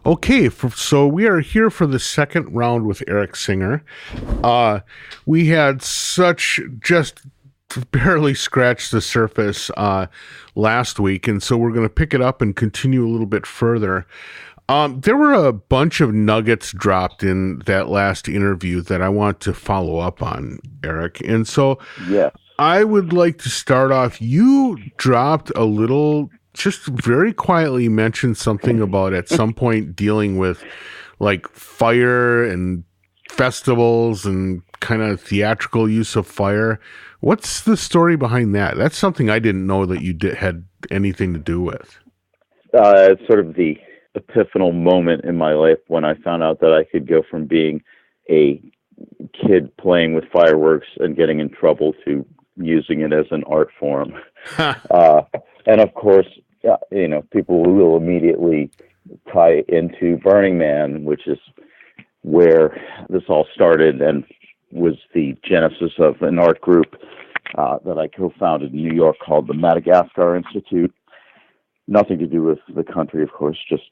Okay, so we are here for the second round with Eric Singer. We had just barely scratched the surface last week, and so we're going to pick it up and continue a little bit further. There were a bunch of nuggets dropped in that last interview that I want to follow up on, Eric. And so yes. I would like to start off. You dropped a little, just very quietly mentioned something about at some point dealing with like fire and festivals and kind of theatrical use of fire. What's the story behind that? That's something I didn't know that you had anything to do with. It's sort of the epiphanal moment in my life when I found out that I could go from being a kid playing with fireworks and getting in trouble to using it as an art form. And of course, people will immediately tie into Burning Man, which is where this all started and was the genesis of an art group that I co-founded in New York called the Madagascar Institute. Nothing to do with the country, of course, just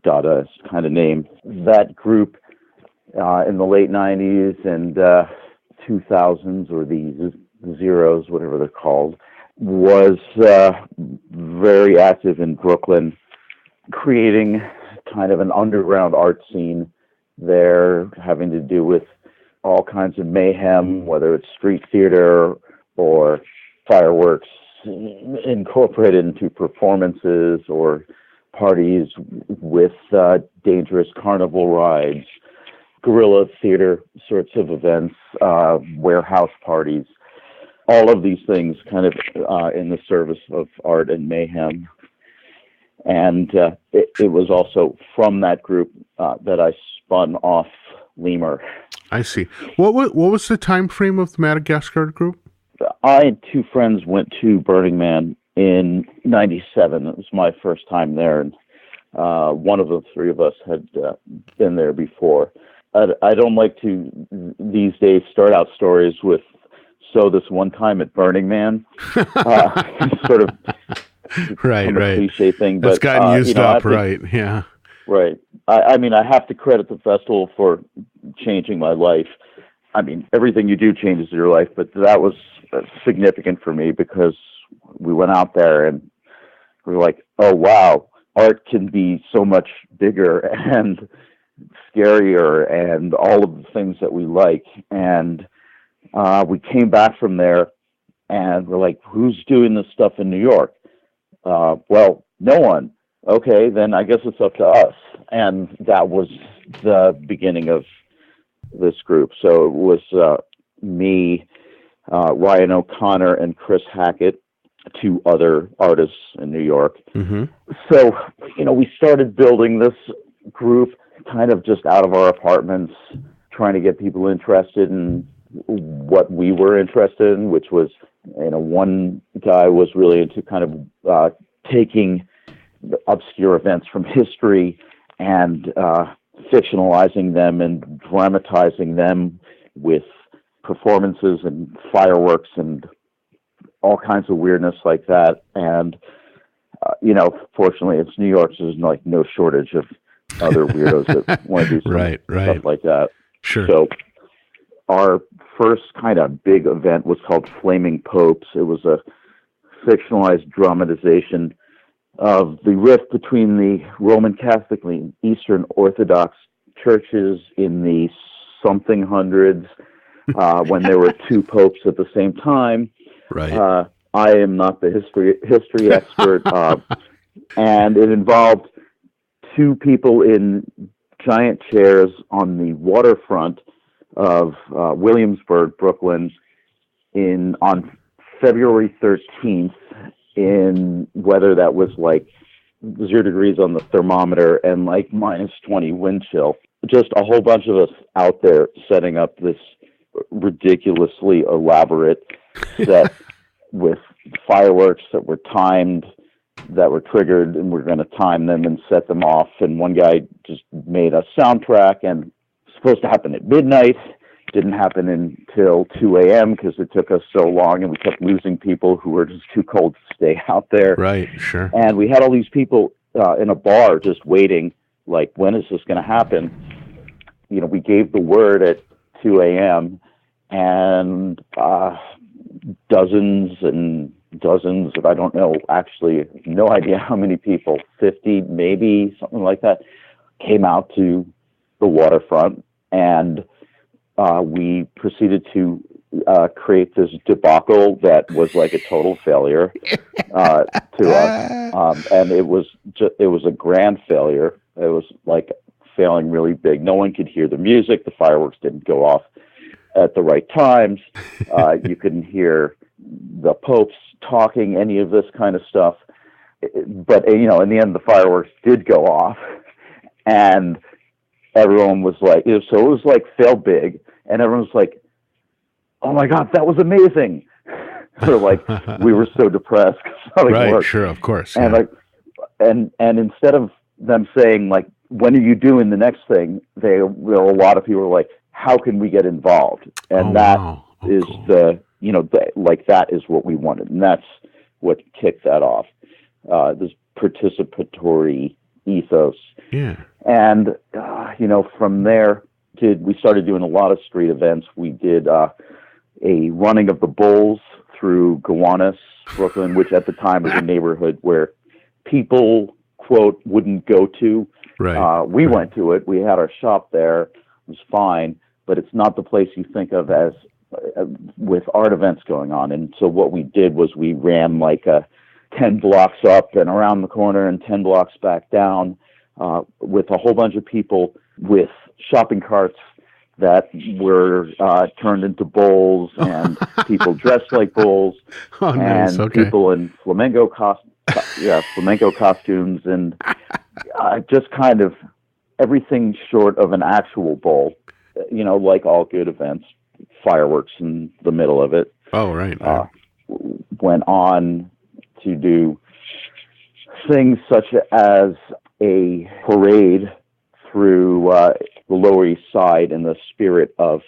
Dadaist kind of name. That group in the late 90s and 2000s, or the zeros, whatever they're called, was very active in Brooklyn, creating kind of an underground art scene there, having to do with all kinds of mayhem, whether it's street theater or fireworks incorporated into performances or parties with dangerous carnival rides, guerrilla theater sorts of events, warehouse parties, all of these things kind of in the service of art and mayhem. And it was also from that group that I spun off Lemur. I see. What was the time frame of the Madagascar group? I and two friends went to Burning Man in 97. It was my first time there, and one of the three of us had been there before. I don't like to, these days, start out stories with, so this one time at Burning Man, sort of right. cliche thing. That's gotten used up, right, yeah. Right. I mean, I have to credit the festival for changing my life. I mean, everything you do changes your life, but that was significant for me because we went out there and we were like, oh, wow, art can be so much bigger and scarier and all of the things that we like. And we came back from there and we're like, who's doing this stuff in New York? Well, no one. Okay, then I guess it's up to us. And that was the beginning of this group. So it was me, Ryan O'Connor, and Chris Hackett, two other artists in New York. Mm-hmm. So, we started building this group kind of just out of our apartments, trying to get people interested in what we were interested in, which was, one guy was really into kind of taking the obscure events from history and fictionalizing them and dramatizing them with performances and fireworks and all kinds of weirdness like that. And, fortunately, it's New York, so there's like no shortage of other weirdos that want to do stuff like that. Sure. So our first kind of big event was called Flaming Popes. It was a fictionalized dramatization of the rift between the Roman Catholic and Eastern Orthodox churches in the something hundreds, when there were two popes at the same time. Right. I am not the history expert, and it involved two people in giant chairs on the waterfront of Williamsburg, Brooklyn, on February 13th, in weather that was like 0 degrees on the thermometer and like minus 20 wind chill. Just a whole bunch of us out there setting up this ridiculously elaborate set with fireworks that were timed, that were triggered, and we're going to time them and set them off. And one guy just made a soundtrack, and it's supposed to happen at midnight. Didn't happen until 2 a.m. because it took us so long, and we kept losing people who were just too cold to stay out there. Right, sure. And we had all these people in a bar just waiting like, when is this going to happen? You know, we gave the word at 2 a.m. and dozens and dozens of, I don't know, actually, no idea how many people, 50 maybe, something like that, came out to the waterfront, and we proceeded to create this debacle that was like a total failure to us, and it was a grand failure. It was like failing really big. No one could hear the music. The fireworks didn't go off at the right times. You couldn't hear the popes talking, any of this kind of stuff. But, you know, in the end, the fireworks did go off, and everyone was like, so it was like fail big, and everyone was like, oh my God, that was amazing. So like, we were so depressed. Right, worked. Sure, of course. And yeah. like, and instead of them saying like, when are you doing the next thing? There were a lot of people were like, how can we get involved? And is cool. Like that is what we wanted. And that's what kicked that off. This participatory ethos. Yeah. And, from there we started doing a lot of street events. We did a running of the bulls through Gowanus, Brooklyn, which at the time was a neighborhood where people, quote, wouldn't go to. Right. We went to it. We had our shop there. It was fine, but it's not the place you think of as with art events going on. And so what we did was we ran like 10 blocks up and around the corner and 10 blocks back down with a whole bunch of people with shopping carts that were turned into bulls, and people dressed like bulls, nice. and Okay. people in flamenco costumes, and just kind of everything short of an actual bull. Like all good events, fireworks in the middle of it. Oh, right. Went on to do things such as a parade through the Lower East Side in the spirit of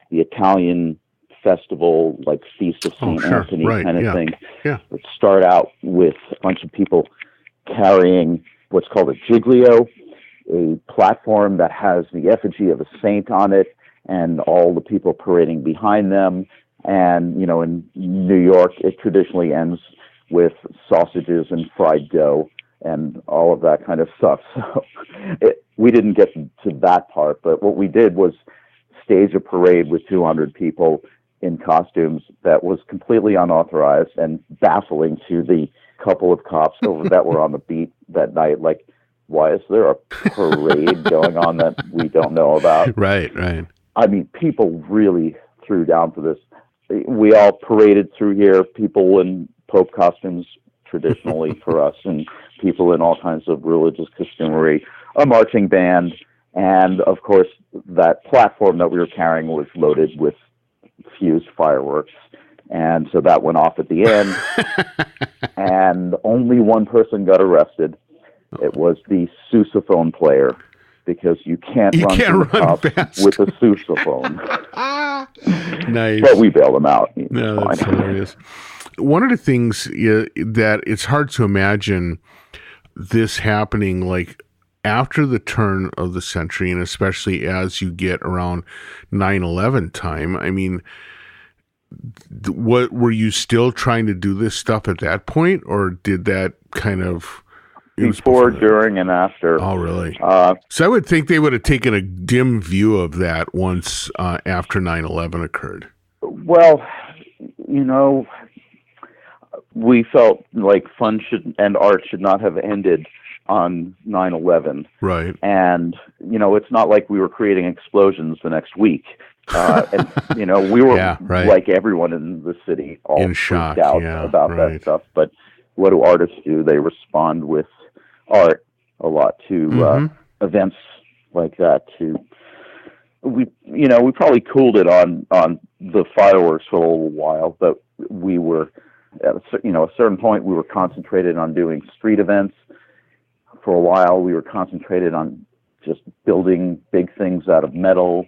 the Italian festival, like Feast of St. Anthony kind of thing. Yeah. Would start out with a bunch of people carrying what's called a giglio, a platform that has the effigy of a saint on it, and all the people parading behind them. And, in New York, it traditionally ends with sausages and fried dough and all of that kind of stuff. So we didn't get to that part, but what we did was stage a parade with 200 people in costumes that was completely unauthorized and baffling to the couple of cops that were on the beat that night. Like, why is there a parade going on that we don't know about? Right. I mean, people really threw down for this. We all paraded through here, people in Pope costumes traditionally for us, and people in all kinds of religious costumery, a marching band, and of course that platform that we were carrying was loaded with fused fireworks. And so that went off at the end, and only one person got arrested. It was the sousaphone player, because you can't run fast with a sousaphone. Nice. But we bailed him out. No, that's hilarious. One of the things that it's hard to imagine this happening, like after the turn of the century, and especially as you get around 9/11 time. I mean, what were you still trying to do this stuff at that point, or did that kind of before, during, and after? Oh, really? So I would think they would have taken a dim view of that once after 9/11 occurred. Well, we felt like fun and art should not have ended on 9/11. Right. And, it's not like we were creating explosions the next week. And, we were like everyone in the city, all in shock out about that stuff. But what do artists do? They respond with art a lot to events like that. We probably cooled it on the fireworks for a little while, but we were at a certain point we were concentrated on doing street events. For a while, we were concentrated on just building big things out of metal.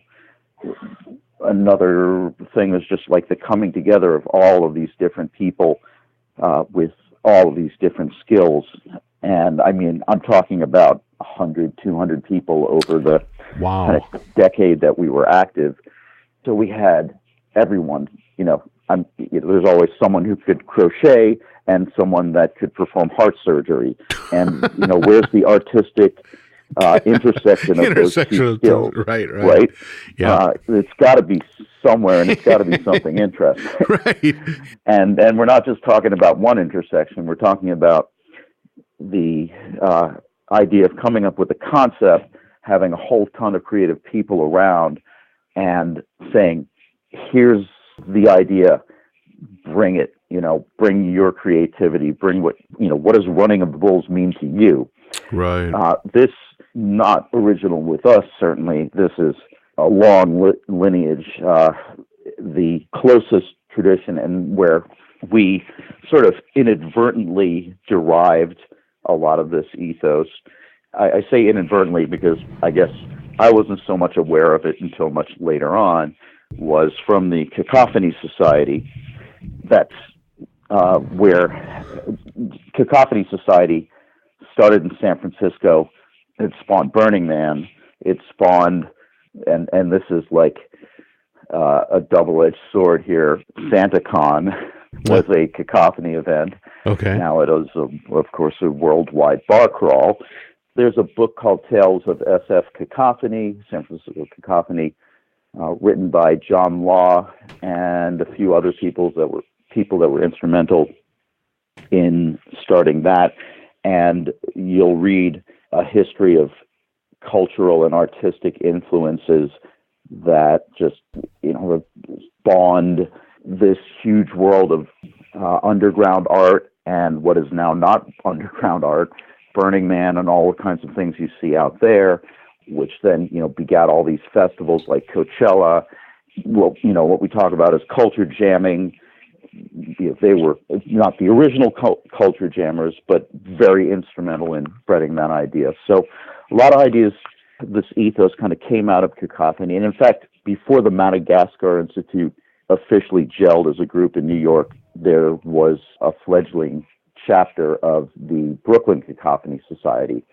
Another thing was just like the coming together of all of these different people with all of these different skills. And I mean, I'm talking about 100, 200 people over the Wow. kind of decade that we were active. So we had everyone, there's always someone who could crochet and someone that could perform heart surgery. And, where's the artistic intersection of those two skills? Right. Yeah. It's got to be somewhere, and it's got to be something interesting. Right. And we're not just talking about one intersection. We're talking about the idea of coming up with a concept, having a whole ton of creative people around, and saying, here's the idea, bring it, bring your creativity, bring what does running of the bulls mean to you? Right. This, not original with us, certainly. This is a long lineage, the closest tradition, and where we sort of inadvertently derived a lot of this ethos. I say inadvertently because I guess I wasn't so much aware of it until much later on, was from the Cacophony Society. That's where Cacophony Society started in San Francisco. It spawned Burning Man. It spawned, and this is like a double-edged sword here, SantaCon was a cacophony event. Okay. Now it is, of course, a worldwide bar crawl. There's a book called Tales of SF Cacophony, San Francisco Cacophony, written by John Law and a few other people that were instrumental in starting that. And you'll read a history of cultural and artistic influences that just, have spawned this huge world of underground art and what is now not underground art, Burning Man and all the kinds of things you see out there, which then, begat all these festivals like Coachella. Well, what we talk about is culture jamming. They were not the original culture jammers, but very instrumental in spreading that idea. So a lot of ideas, this ethos kind of came out of Cacophony. And in fact, before the Madagascar Institute officially gelled as a group in New York, there was a fledgling chapter of the Brooklyn Cacophony Society.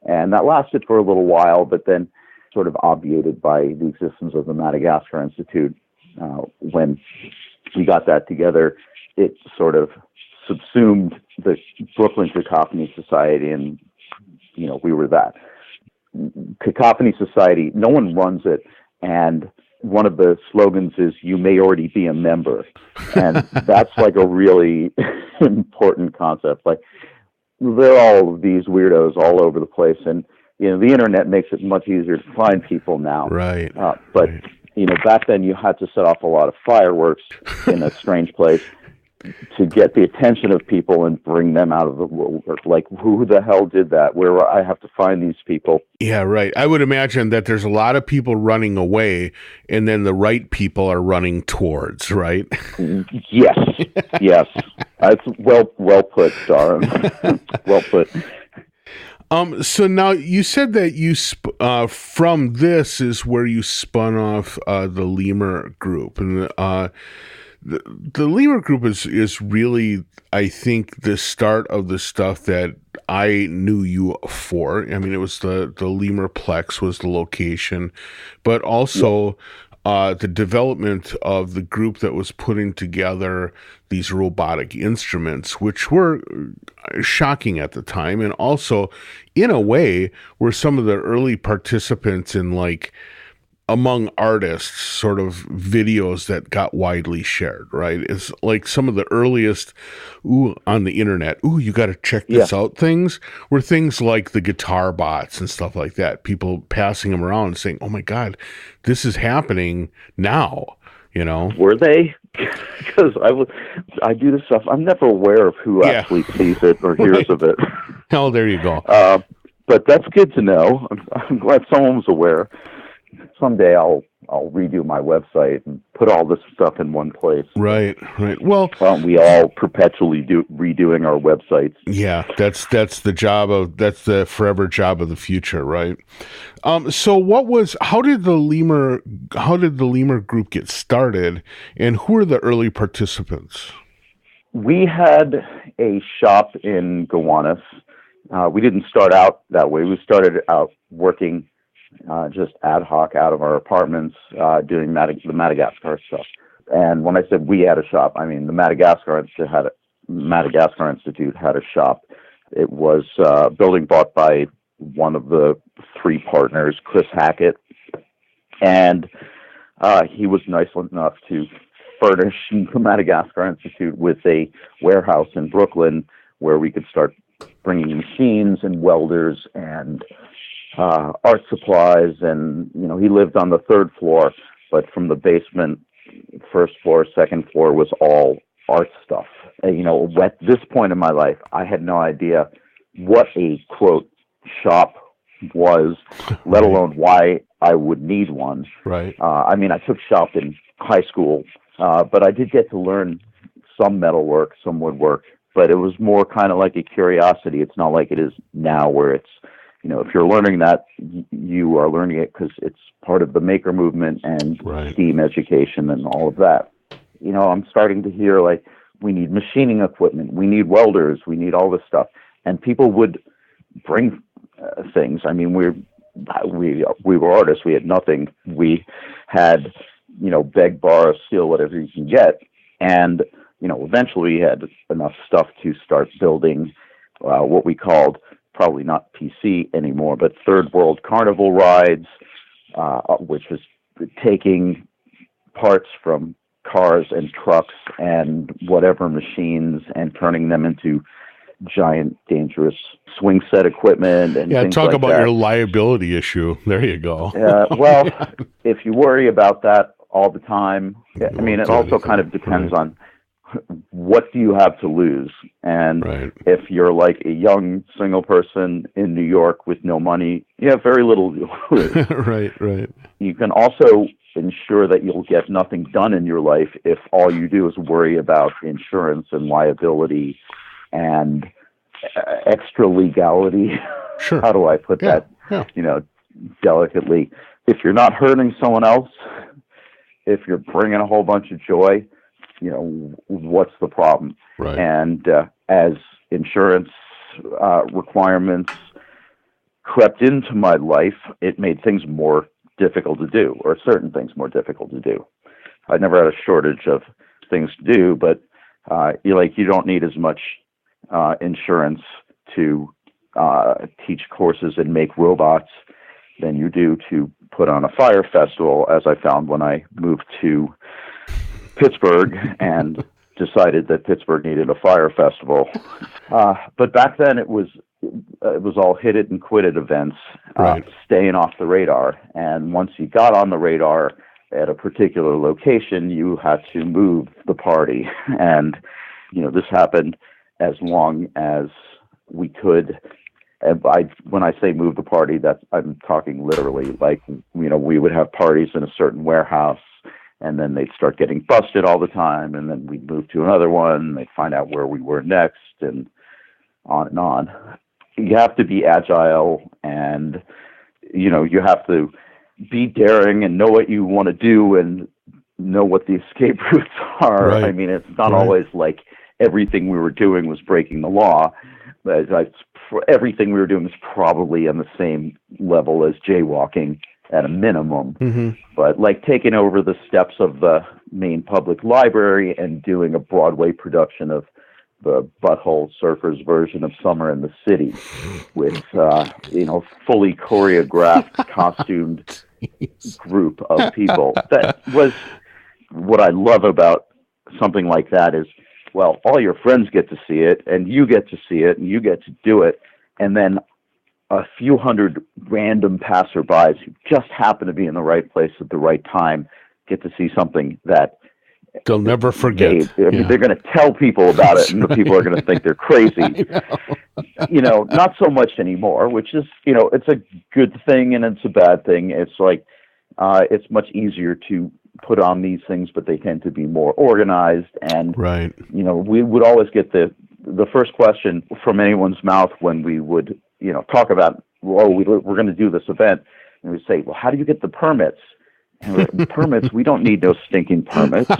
And that lasted for a little while, but then sort of obviated by the existence of the Madagascar Institute. When we got that together, it sort of subsumed the Brooklyn Cacophony Society, and, we were that. Cacophony Society, no one runs it, and one of the slogans is, "You may already be a member." And that's like a really important concept. Like, there are all of these weirdos all over the place, and, the internet makes it much easier to find people now. Right. But, back then you had to set off a lot of fireworks in a strange place to get the attention of people and bring them out of the woodwork. Like, who the hell did that? Where I have to find these people? Yeah, right. I would imagine that there's a lot of people running away, and then the right people are running towards, right? Yes, yes. That's well put, Darren. Well put. So now you said that you from this is where you spun off the Lemur Group, and the Lemur Group is really, I think, the start of the stuff that I knew you for. I mean, it was the Lemur Plex was the location, but also the development of the group that was putting together these robotic instruments, which were shocking at the time, and also, in a way, were some of the early participants in, like, among artists, sort of videos that got widely shared, right? It's like some of the earliest, on the internet, you got to check this out things, were things like the guitar bots and stuff like that. People passing them around and saying, "Oh my God, this is happening now," Were they? Because I do this stuff. I'm never aware of who actually sees it or hears of it. Oh, there you go. But that's good to know. I'm glad someone was aware. Someday I'll redo my website and put all this stuff in one place. Right. Well, we all perpetually redoing our websites. Yeah, that's the forever job of the future, right? So how did the Lemur Group get started, and who are the early participants? We had a shop in Gowanus We didn't start out that way. We started out working just ad hoc out of our apartments, doing the Madagascar stuff. And when I said we had a shop, I mean the Madagascar Institute had a shop. It was a building bought by one of the three partners, Chris Hackett, and he was nice enough to furnish the Madagascar Institute with a warehouse in Brooklyn where we could start bringing machines and welders and art supplies. And, he lived on the third floor, but from the basement, first floor, second floor was all art stuff. And, at this point in my life, I had no idea what a, quote, shop was, let alone why I would need one. Right. I took shop in high school, but I did get to learn some metalwork, some woodwork, but it was more kind of like a curiosity. It's not like it is now where it's, if you're learning that, you are learning it because it's part of the maker movement and STEAM education and all of that. I'm starting to hear like, we need machining equipment, we need welders, we need all this stuff. And people would bring things. I mean, we were artists. We had nothing. We had, beg, borrow, steal, whatever you can get. And, eventually we had enough stuff to start building what we called, probably not PC anymore, but third world carnival rides, which was taking parts from cars and trucks and whatever machines and turning them into giant, dangerous swing set equipment and things talk like about that. Your liability issue. There you go. Well, if you worry about that all the time, it also kind of depends on what do you have to lose. And if you're like a young single person in New York with no money, you have very little to lose. Right. You can also ensure that you'll get nothing done in your life if all you do is worry about insurance and liability and extra legality. Sure. How do I put that, delicately? If you're not hurting someone else, if you're bringing a whole bunch of joy, what's the problem? Right. And as insurance requirements crept into my life, it made things more difficult to do, or certain things more difficult to do. I never had a shortage of things to do, but you don't need as much insurance to teach courses and make robots than you do to put on a fire festival, as I found when I moved to Pittsburgh and decided that Pittsburgh needed a fire festival. But back then it was all hit it and quit it events, staying off the radar. And once you got on the radar at a particular location, you had to move the party. And, this happened as long as we could. And when I say move the party, I'm talking literally. Like, we would have parties in a certain warehouse, and then they'd start getting busted all the time, and then we'd move to another one, they'd find out where we were next, and on and on. You have to be agile, and, you have to be daring and know what you want to do and know what the escape routes are. Right. It's not always like everything we were doing was breaking the law. Everything we were doing was probably on the same level as jaywalking at a minimum. Mm-hmm. But like taking over the steps of the main public library and doing a Broadway production of the Butthole Surfers version of Summer in the City with, fully choreographed, costumed group of people. That was what I love about something like that is, well, all your friends get to see it, and you get to see it, and you get to do it, and then a few hundred random passerbys who just happen to be in the right place at the right time get to see something that they'll never forget. They're going to tell people about it, and the people are going to think they're crazy. Not so much anymore, which is, it's a good thing and it's a bad thing. It's like, it's much easier to put on these things, but they tend to be more organized. And, we would always get the first question from anyone's mouth when we would, talk about, we're going to do this event. And we say, well, how do you get the permits? And permits, we don't need no stinking permits.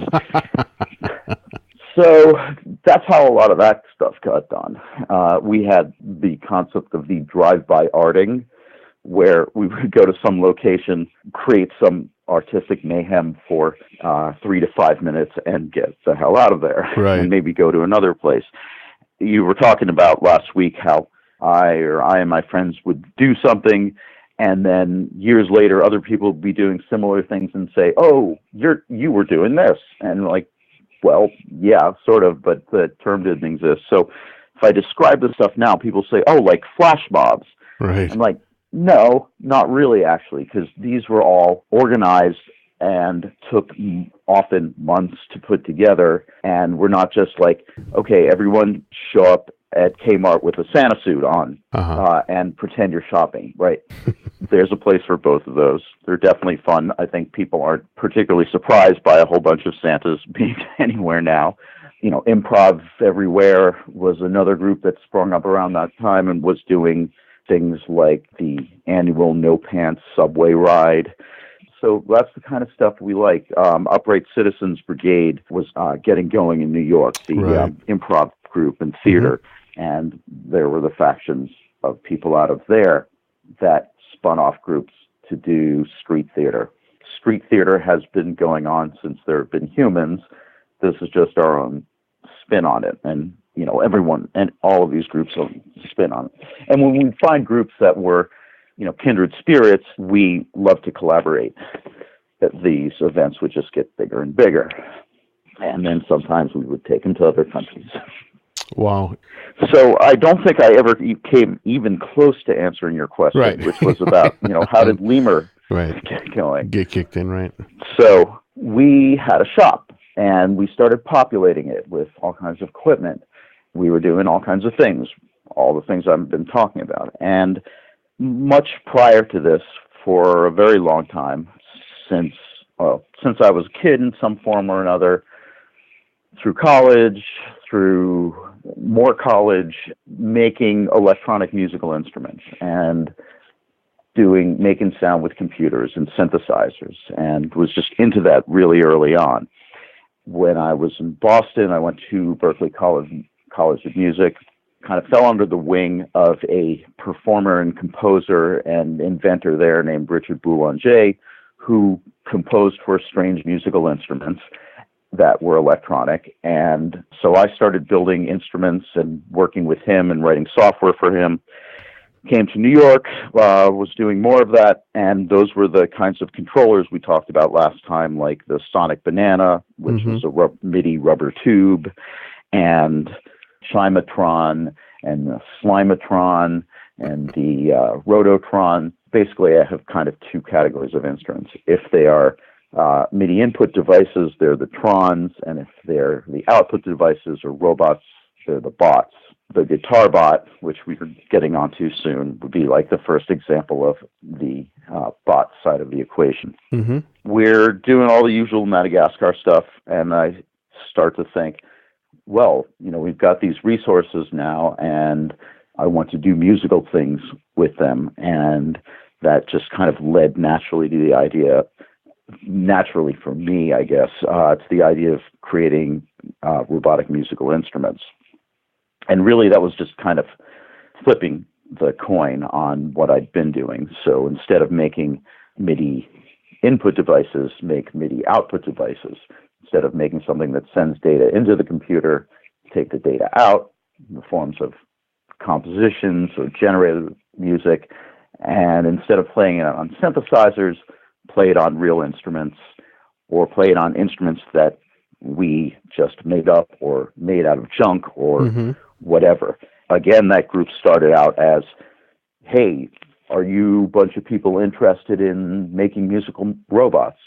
So that's how a lot of that stuff got done. We had the concept of the drive-by arting, where we would go to some location, create some artistic mayhem for 3 to 5 minutes, and get the hell out of there, right, and maybe go to another place. You were talking about last week how I and my friends would do something, and then years later, other people would be doing similar things and say, "Oh, you were doing this," and like, well, yeah, sort of, but the term didn't exist. So if I describe this stuff now, people say, "Oh, like flash mobs." right. I'm like, no, not really, actually, because these were all organized and took often months to put together, and we're not just like, okay, everyone show up at Kmart with a Santa suit on and pretend you're shopping, right? There's a place for both of those. They're definitely fun. I think people aren't particularly surprised by a whole bunch of Santas being anywhere now. You know, Improv Everywhere was another group that sprung up around that time and was doing things like the annual No Pants subway ride. So that's the kind of stuff we like. Upright Citizens Brigade was getting going in New York, the improv group and theater. And there were the factions of people out of there that spun off groups to do street theater. Street theater has been going on since there have been humans. This is just our own spin on it. And, you know, everyone and all of these groups have spin on it. And when we find groups that were, you know, kindred spirits, we love to collaborate. That these events would just get bigger and bigger. And then sometimes we would take them to other countries. Wow. So I don't think I ever came even close to answering your question, which was about, you know, how did Lemur get going? Get kicked in, right? So we had a shop, and we started populating it with all kinds of equipment. We were doing all kinds of things, all the things I've been talking about. And much prior to this, for a very long time, since I was a kid in some form or another, through college, through more college, making electronic musical instruments and making sound with computers and synthesizers, and was just into that really early on. When I was in Boston, I went to Berklee College of Music, kind of fell under the wing of a performer and composer and inventor there named Richard Boulanger, who composed for strange musical instruments that were electronic. And so I started building instruments and working with him and writing software for him. Came to New York, was doing more of that, and those were the kinds of controllers we talked about last time, like the Sonic Banana, which was a MIDI rubber tube, and Chimatron, and the Slimatron, and the Rototron. Basically, I have kind of two categories of instruments. If they are MIDI input devices, they're the Trons, and if they're the output devices or robots, they're the bots. The guitar bot, which we're getting onto soon, would be like the first example of the bot side of the equation. We're doing all the usual Madagascar stuff, and I start to think, well, you know, we've got these resources now, and I want to do musical things with them, and that just kind of led naturally to the idea, naturally for me, I guess, it's the idea of creating robotic musical instruments. And really, that was just kind of flipping the coin on what I'd been doing. So instead of making MIDI input devices, make MIDI output devices. Instead of making something that sends data into the computer, take the data out in the forms of compositions or generated music. And instead of playing it on synthesizers, play it on real instruments, or play it on instruments that we just made up or made out of junk or whatever. Again, that group started out as, hey, are you a bunch of people interested in making musical robots?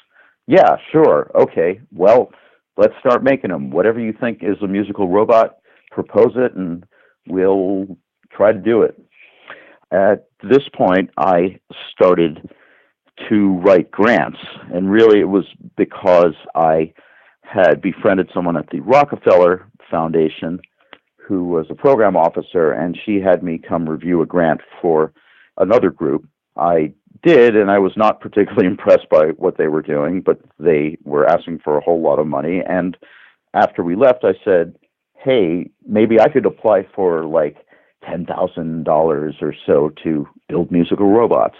Yeah, sure. Okay, well, let's start making them. Whatever you think is a musical robot, propose it, and we'll try to do it. At this point, I started to write grants, and really it was because I had befriended someone at the Rockefeller Foundation who was a program officer, and she had me come review a grant for another group. I did, and I was not particularly impressed by what they were doing, but they were asking for a whole lot of money, and after we left, I said, hey, maybe I could apply for like $10,000 or so to build musical robots.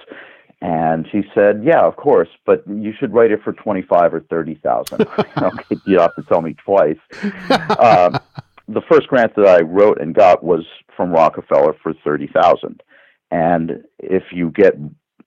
And she said, yeah, of course, but you should write it for 25 or 30,000. Okay, you have to tell me twice. The first grant that I wrote and got was from Rockefeller for 30,000. And if you get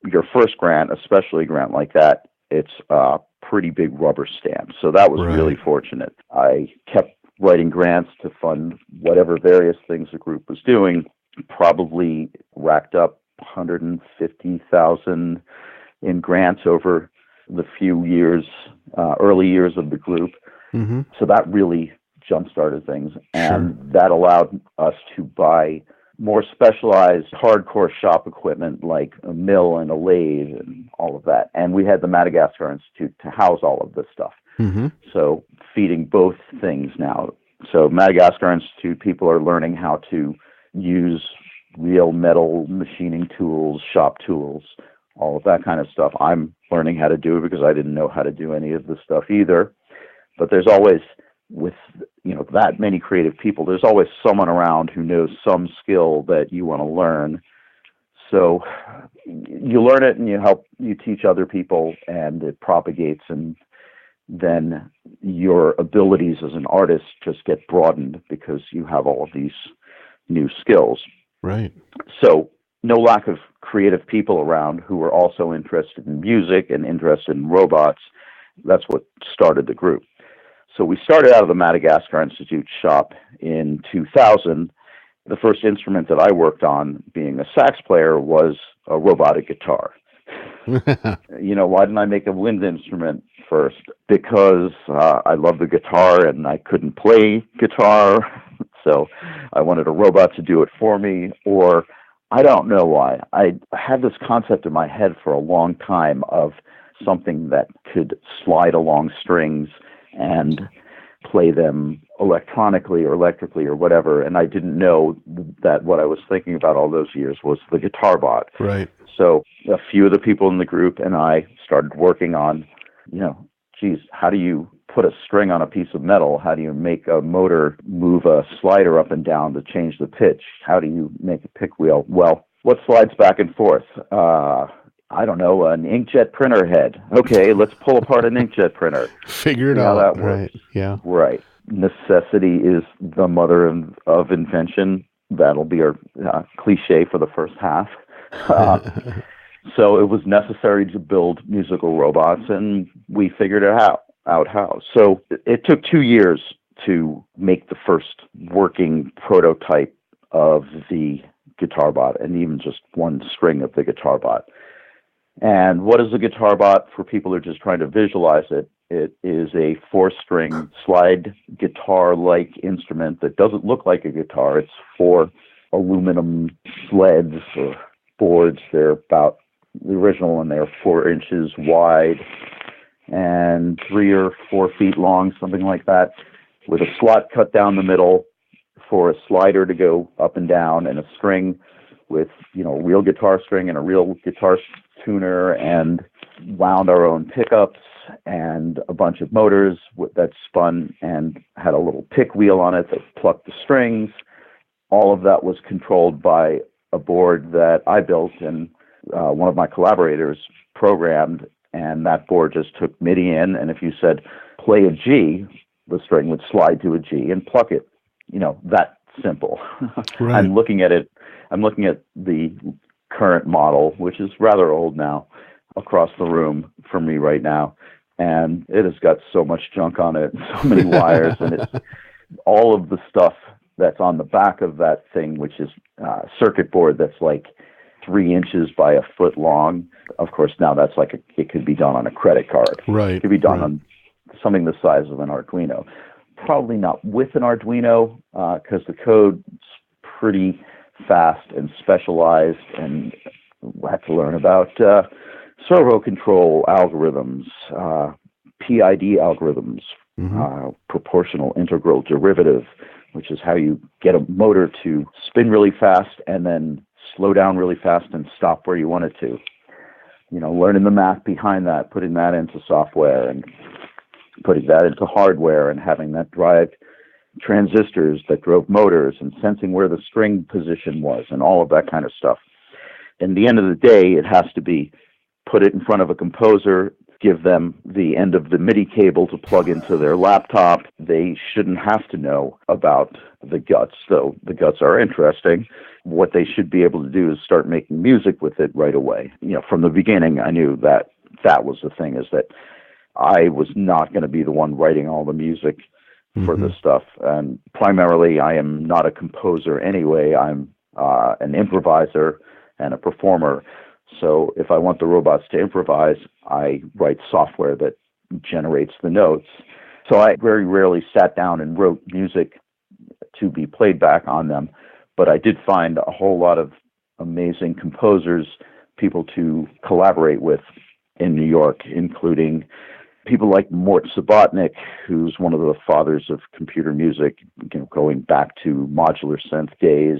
your first grant, especially a grant like that, it's a pretty big rubber stamp. So that was really fortunate. I kept writing grants to fund whatever various things the group was doing, probably racked up 150,000 in grants over the few years, early years of the group. Mm-hmm. So that really jump-started things. And that allowed us to buy more specialized hardcore shop equipment like a mill and a lathe and all of that. And we had the Madagascar Institute to house all of this stuff. Mm-hmm. So feeding both things now. So Madagascar Institute, people are learning how to use real metal machining tools, shop tools, all of that kind of stuff. I'm learning how to do it because I didn't know how to do any of this stuff either. But there's always, with that many creative people, there's always someone around who knows some skill that you want to learn. So you learn it and you teach other people, and it propagates, and then your abilities as an artist just get broadened because you have all of these new skills. Right. So no lack of creative people around who were also interested in music and interested in robots. That's what started the group. So we started out of the Madagascar Institute shop in 2000. The first instrument that I worked on, being a sax player, was a robotic guitar. Why didn't I make a wind instrument first? Because I love the guitar and I couldn't play guitar. So I wanted a robot to do it for me, or I don't know why. I had this concept in my head for a long time of something that could slide along strings and play them electronically or electrically or whatever. And I didn't know that what I was thinking about all those years was the guitar bot. Right. So a few of the people in the group and I started working on, how do you put a string on a piece of metal? How do you make a motor move a slider up and down to change the pitch? How do you make a pick wheel? Well, what slides back and forth? I don't know, an inkjet printer head. Okay, let's pull apart an inkjet printer. Figure it out. How that works. Right. Yeah. Right. Necessity is the mother of invention. That'll be our cliche for the first half. So it was necessary to build musical robots, and we figured it out how. So it took 2 years to make the first working prototype of the guitar bot, and even just one string of the guitar bot. And what is a guitar bot for people who are just trying to visualize it? It is a 4-string slide guitar-like instrument that doesn't look like a guitar. It's 4 aluminum sleds or boards. They're about the original one. They're 4 inches wide and 3 or 4 feet long, something like that, with a slot cut down the middle for a slider to go up and down, and a string with, a real guitar string and a real guitar tuner, and wound our own pickups and a bunch of motors that spun and had a little pick wheel on it that plucked the strings. All of that was controlled by a board that I built and one of my collaborators programmed, and that board just took MIDI in, and if you said play a G, the string would slide to a G and pluck it. That simple. Right. I'm looking at the current model, which is rather old now, across the room from me right now, and it has got so much junk on it, so many wires, and it's all of the stuff that's on the back of that thing, which is a circuit board that's like 3 inches by a foot long. Of course, now that's it could be done on a credit card. Right. It could be done on something the size of an Arduino. Probably not with an Arduino, because the code's pretty fast and specialized, and we have to learn about servo control algorithms, PID algorithms, proportional integral derivative, which is how you get a motor to spin really fast and then slow down really fast and stop where you want it to. Learning the math behind that, putting that into software, and putting that into hardware and having that drive transistors that drove motors and sensing where the string position was and all of that kind of stuff. In the end of the day, it has to be put it in front of a composer, give them the end of the MIDI cable to plug into their laptop. They shouldn't have to know about the guts, though the guts are interesting. What they should be able to do is start making music with it right away. From the beginning, I knew that that was the thing, is that I was not going to be the one writing all the music for this stuff. And primarily, I am not a composer anyway. I'm an improviser and a performer. So if I want the robots to improvise, I write software that generates the notes. So I very rarely sat down and wrote music to be played back on them. But I did find a whole lot of amazing composers, people to collaborate with in New York, including people like Mort Subotnick, who's one of the fathers of computer music, going back to modular synth days.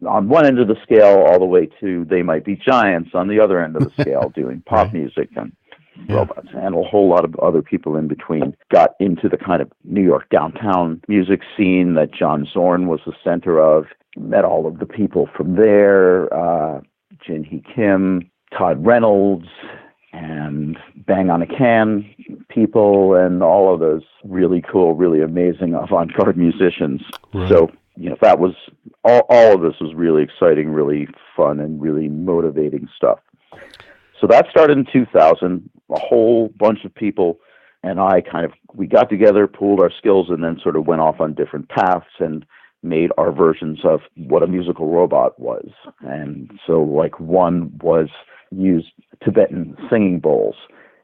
On one end of the scale, all the way to They Might Be Giants on the other end of the scale, doing pop music and robots, and a whole lot of other people in between got into the kind of New York downtown music scene that John Zorn was the center of. Met all of the people from there, Jin Hee Kim, Todd Reynolds, and Bang on a Can people, and all of those really cool, really amazing avant-garde musicians. Right. So, that was, all of this was really exciting, really fun, and really motivating stuff. So that started in 2000. A whole bunch of people and I we got together, pooled our skills, and then sort of went off on different paths and made our versions of what a musical robot was. And so, one was used Tibetan singing bowls.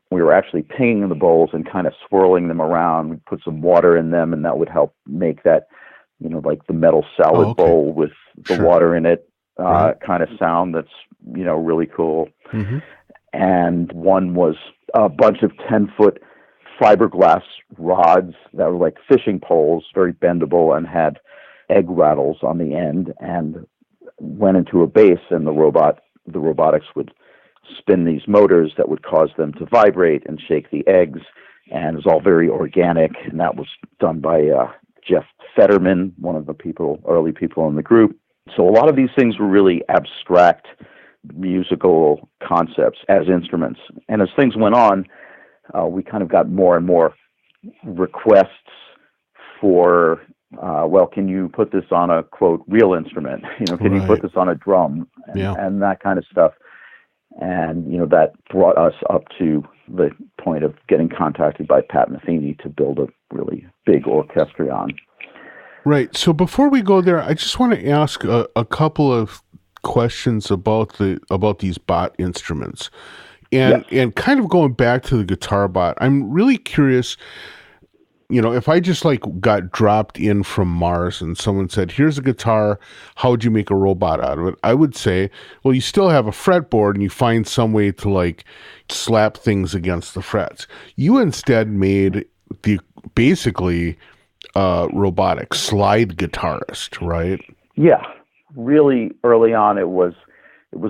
We were actually pinging the bowls and kind of swirling them around. We'd put some water in them, and that would help make that, like the metal salad bowl with the water in it kind of sound that's, really cool. Mm-hmm. And one was a bunch of 10-foot fiberglass rods that were like fishing poles, very bendable, and had egg rattles on the end, and went into a base, and the robotics would spin these motors that would cause them to vibrate and shake the eggs, and it was all very organic, and that was done by Jeff Fetterman, one of the early people in the group. So a lot of these things were really abstract musical concepts as instruments. And as things went on, we kind of got more and more requests for, can you put this on a, quote, real instrument? Can you put this on a drum? And that kind of stuff. And, that brought us up to the point of getting contacted by Pat Metheny to build a really big Orchestrion. Right. So before we go there, I just want to ask a couple of questions about these bot instruments. And kind of going back to the guitar bot, I'm really curious, if I just got dropped in from Mars and someone said, here's a guitar, how would you make a robot out of it? I would say, well, you still have a fretboard and you find some way to slap things against the frets. You instead made the basically robotic slide guitarist, right? Yeah. Really early on, it was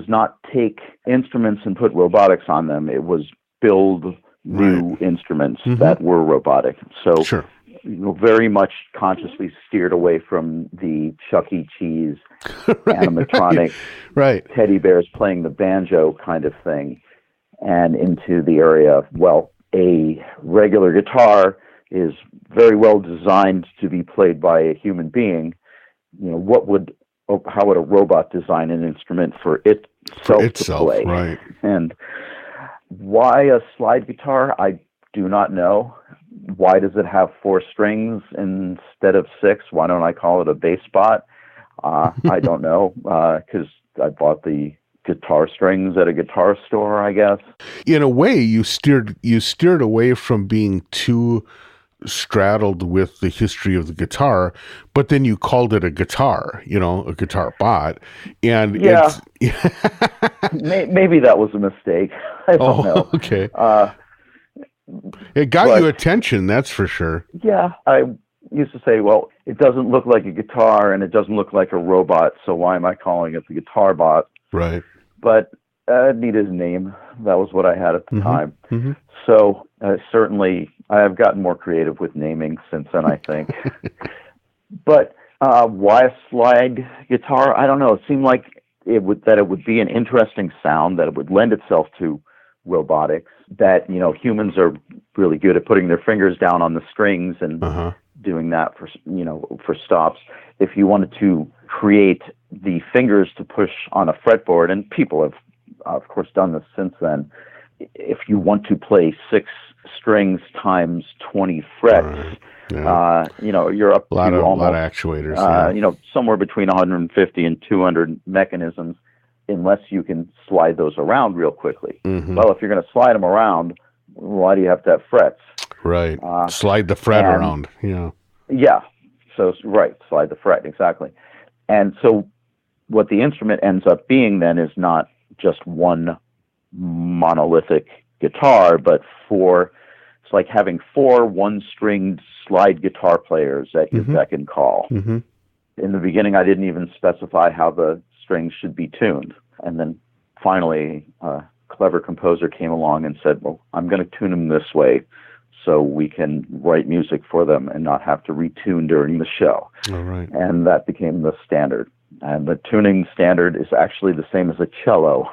not take instruments and put robotics on them. It was build new instruments that were robotic. So, very much consciously steered away from the Chuck E. Cheese animatronic teddy bears playing the banjo kind of thing, and into the area of, a regular guitar is very well designed to be played by a human being. How would a robot design an instrument for itself to play? Right. And why a slide guitar? I do not know. Why does it have 4 strings instead of 6? Why don't I call it a bass bot? I don't know, because I bought the guitar strings at a guitar store, I guess. In a way, you steered away from being too straddled with the history of the guitar, but then you called it a guitar, a guitar bot, and maybe that was a mistake. I don't know. Okay. It got you attention, that's for sure. Yeah, I used to say, it doesn't look like a guitar and it doesn't look like a robot, so why am I calling it the guitar bot? Right. But it needed a name. That was what I had at the Mm-hmm. time. Mm-hmm. So certainly I have gotten more creative with naming since then, I think. But why a slide guitar? I don't know. It seemed like it would be an interesting sound, that it would lend itself to robotics, that, humans are really good at putting their fingers down on the strings and doing that for stops. If you wanted to create the fingers to push on a fretboard, and people have, of course, done this since then, if you want to play 6 strings times 20 frets, you're up a lot to of almost actuators, somewhere between 150 and 200 mechanisms, unless you can slide those around real quickly. Mm-hmm. Well, if you're going to slide them around, why do you have to have frets? Right. Slide the fret around. Yeah. Yeah. So, right. Slide the fret. Exactly. And so what the instrument ends up being then is not just one monolithic guitar, but it's like having 4 one-stringed slide guitar players at your beck and call. Mm-hmm. In the beginning, I didn't even specify how the strings should be tuned. And then finally, a clever composer came along and said, well, I'm going to tune them this way so we can write music for them and not have to retune during the show. All right. And that became the standard. And the tuning standard is actually the same as a cello.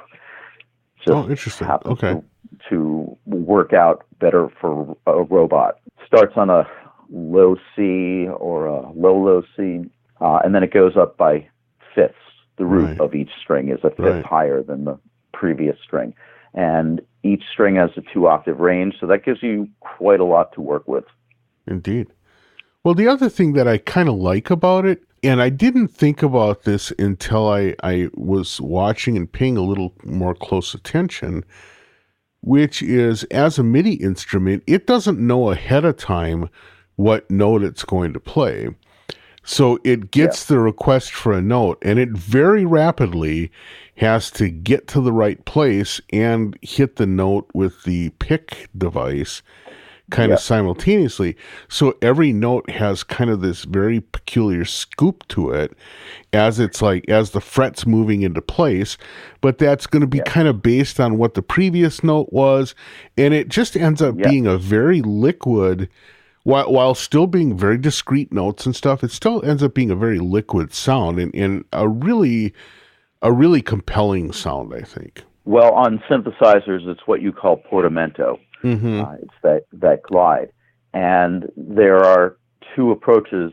Just interesting. happens Okay. to work out better for a robot. Starts on a low C or a low C, and then it goes up by fifths. The root of each string is a fifth higher than the previous string. And each string has a 2-octave range, so that gives you quite a lot to work with. Indeed. Well, the other thing that I kind of like about it, and I didn't think about this until I was watching and paying a little more close attention, which is, as a MIDI instrument, it doesn't know ahead of time what note it's going to play. So it gets the request for a note, and it very rapidly has to get to the right place and hit the note with the pick device kind of simultaneously. So every note has kind of this very peculiar scoop to it as the fret's moving into place, but that's going to be kind of based on what the previous note was, and it just ends up being a very liquid, while still being very discrete notes and stuff, it still ends up being a very liquid sound and a really compelling sound, I think. Well, on synthesizers, it's what you call portamento. Mm-hmm. It's that glide. And there are 2 approaches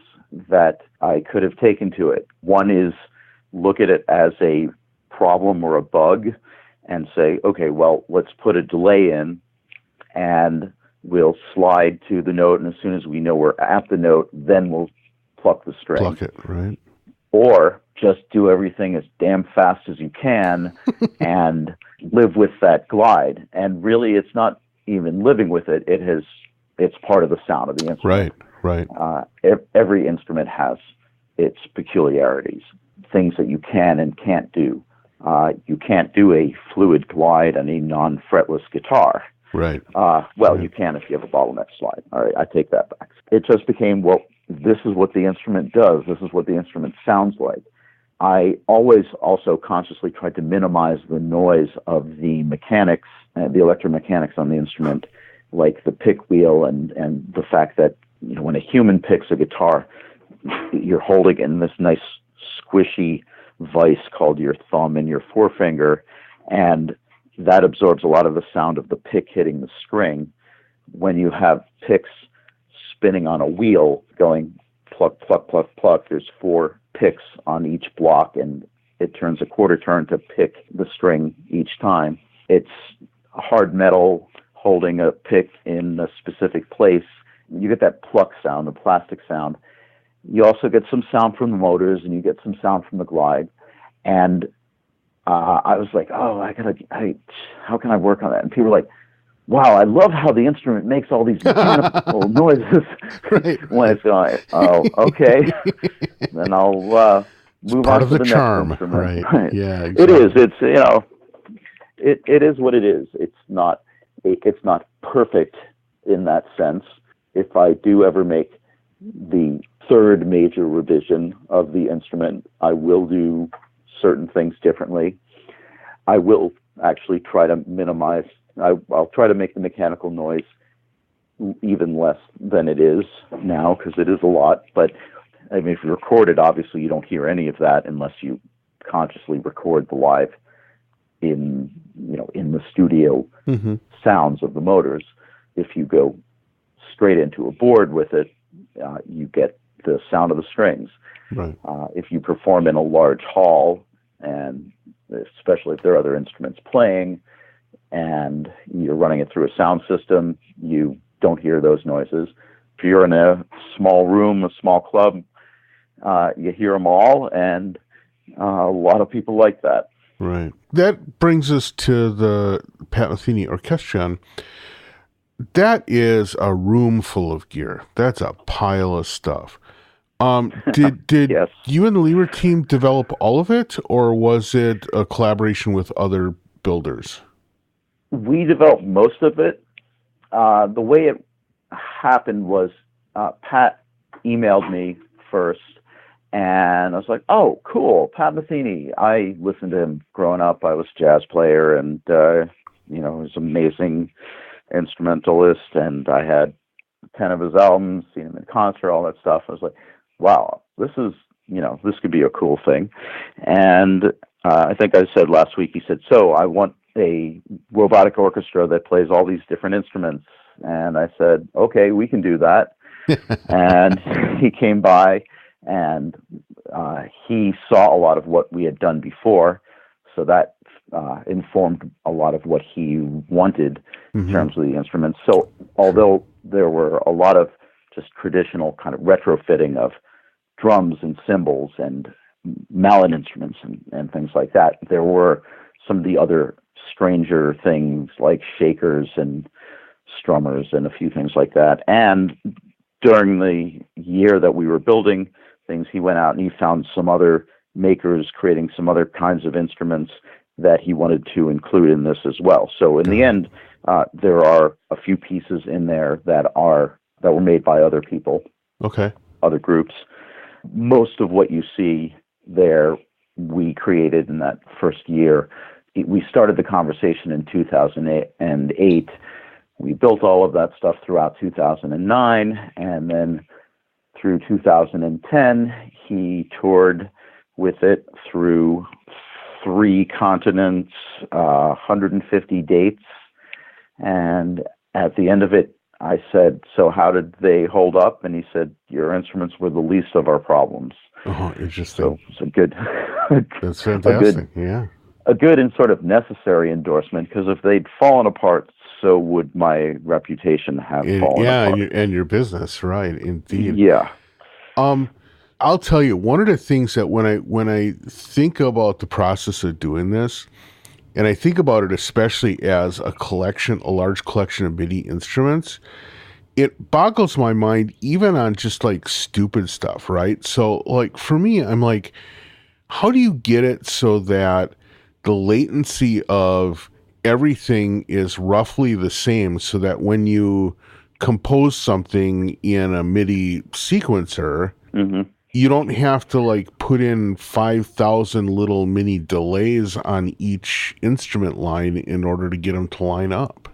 that I could have taken to it. One is look at it as a problem or a bug and say, okay, well, let's put a delay in and we'll slide to the note, and as soon as we know we're at the note, then we'll pluck the string. Pluck it, right. Or just do everything as damn fast as you can and live with that glide. And really, it's not even living with it. It's part of the sound of the instrument. Right. Every instrument has its peculiarities, things that you can and can't do. You can't do a fluid glide on a non-fretless guitar. Right. You can if you have a bottleneck slide. All right, I take that back. It just became, this is what the instrument does. This is what the instrument sounds like. I always also consciously tried to minimize the noise of the mechanics, the electromechanics on the instrument, like the pick wheel and the fact that, when a human picks a guitar, you're holding it in this nice squishy vice called your thumb and your forefinger, and that absorbs a lot of the sound of the pick hitting the string. When you have picks spinning on a wheel going pluck, pluck, pluck, pluck, there's 4 picks on each block, and it turns a quarter turn to pick the string each time. It's hard metal holding a pick in a specific place. You get that pluck sound, the plastic sound. You also get some sound from the motors, and you get some sound from the glide. And I was like, how can I work on that? And people were like, wow, I love how the instrument makes all these mechanical noises when it's going. Oh, okay. Then I'll move part on of to the the charm, next instrument. right? Yeah, exactly. It is. It's it is what it is. It's not perfect in that sense. If I do ever make the 3rd major revision of the instrument, I will do certain things differently. I will actually try to minimize. I'll try to make the mechanical noise even less than it is now, because it is a lot. But I mean, if you record it, obviously you don't hear any of that unless you consciously record the live in the studio sounds of the motors. If you go straight into a board with it, you get the sound of the strings. Right. If you perform in a large hall, and especially if there are other instruments playing, and you're running it through a sound system, you don't hear those noises. If you're in a small room, a small club, you hear them all, and a lot of people like that. Right. That brings us to the Pat Metheny Orchestrion. That is a room full of gear. That's a pile of stuff. Did Yes. you and the Lever team develop all of it, or was it a collaboration with other builders? We developed most of it. The way it happened was Pat emailed me first, and I was like, oh, cool, Pat Metheny. I listened to him growing up. I was a jazz player, and he was an amazing instrumentalist, and I had 10 of his albums, seen him in concert, all that stuff. I was like, wow, this could be a cool thing. And I think I said last week, he said, so I want a robotic orchestra that plays all these different instruments. And I said, okay, we can do that. And he came by, and he saw a lot of what we had done before. So that informed a lot of what he wanted in terms of the instruments. So although there were a lot of just traditional kind of retrofitting of drums and cymbals and mallet instruments and things like that, there were some of the other stranger things like shakers and strummers and a few things like that. And during the year that we were building things, he went out and he found some other makers creating some other kinds of instruments that he wanted to include in this as well. So in the end, there are a few pieces in there that were made by other people, other groups. Most of what you see there, we created in that first year. We started the conversation in 2008. We built all of that stuff throughout 2009, and then through 2010, he toured with it through 3 continents, 150 dates. And at the end of it, I said, so how did they hold up? And he said, your instruments were the least of our problems. Oh, interesting. So good. That's fantastic. A good and sort of necessary endorsement, because if they'd fallen apart, so would my reputation have fallen apart. And your business, right? Indeed. Yeah. I'll tell you, one of the things that when I think about the process of doing this, and I think about it especially as a large collection of MIDI instruments, it boggles my mind even on just like stupid stuff, right? So like for me, I'm like, how do you get it so that the latency of everything is roughly the same, so that when you compose something in a MIDI sequencer, you don't have to like put in 5,000 little mini delays on each instrument line in order to get them to line up?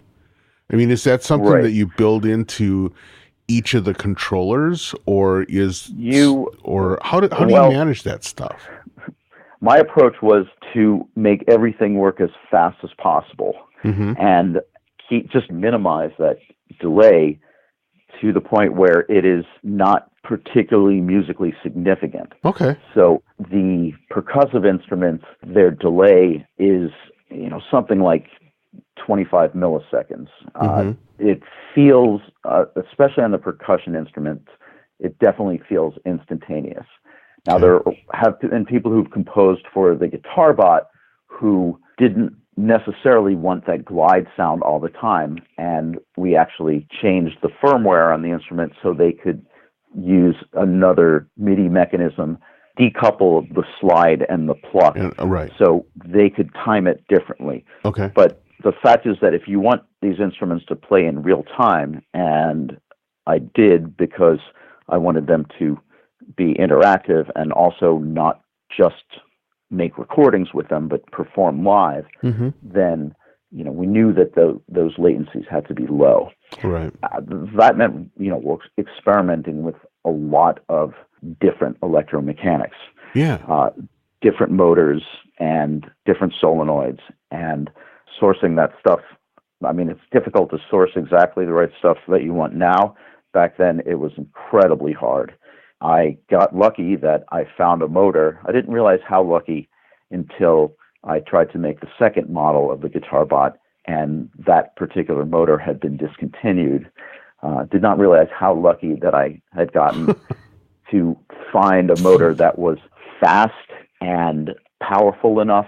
I mean, is that something that you build into each of the controllers, or how do you manage that stuff? My approach was to make everything work as fast as possible and just minimize that delay to the point where it is not particularly musically significant. Okay. So the percussive instruments, their delay is, something like 25 milliseconds. It feels, especially on the percussion instruments, it definitely feels instantaneous. Now, there have been people who've composed for the guitar bot who didn't necessarily want that glide sound all the time, and we actually changed the firmware on the instrument so they could use another MIDI mechanism, decouple the slide and the pluck, so they could time it differently. Okay. But the fact is that if you want these instruments to play in real time, and I did because I wanted them to be interactive and also not just make recordings with them, but perform live, then we knew that those latencies had to be low. Right. That meant we're experimenting with a lot of different electromechanics. Yeah. Different motors and different solenoids, and sourcing that stuff. I mean, it's difficult to source exactly the right stuff that you want now. Back then, it was incredibly hard. I got lucky that I found a motor. I didn't realize how lucky until I tried to make the second model of the Guitar Bot, and that particular motor had been discontinued. Did not realize how lucky that I had gotten to find a motor that was fast and powerful enough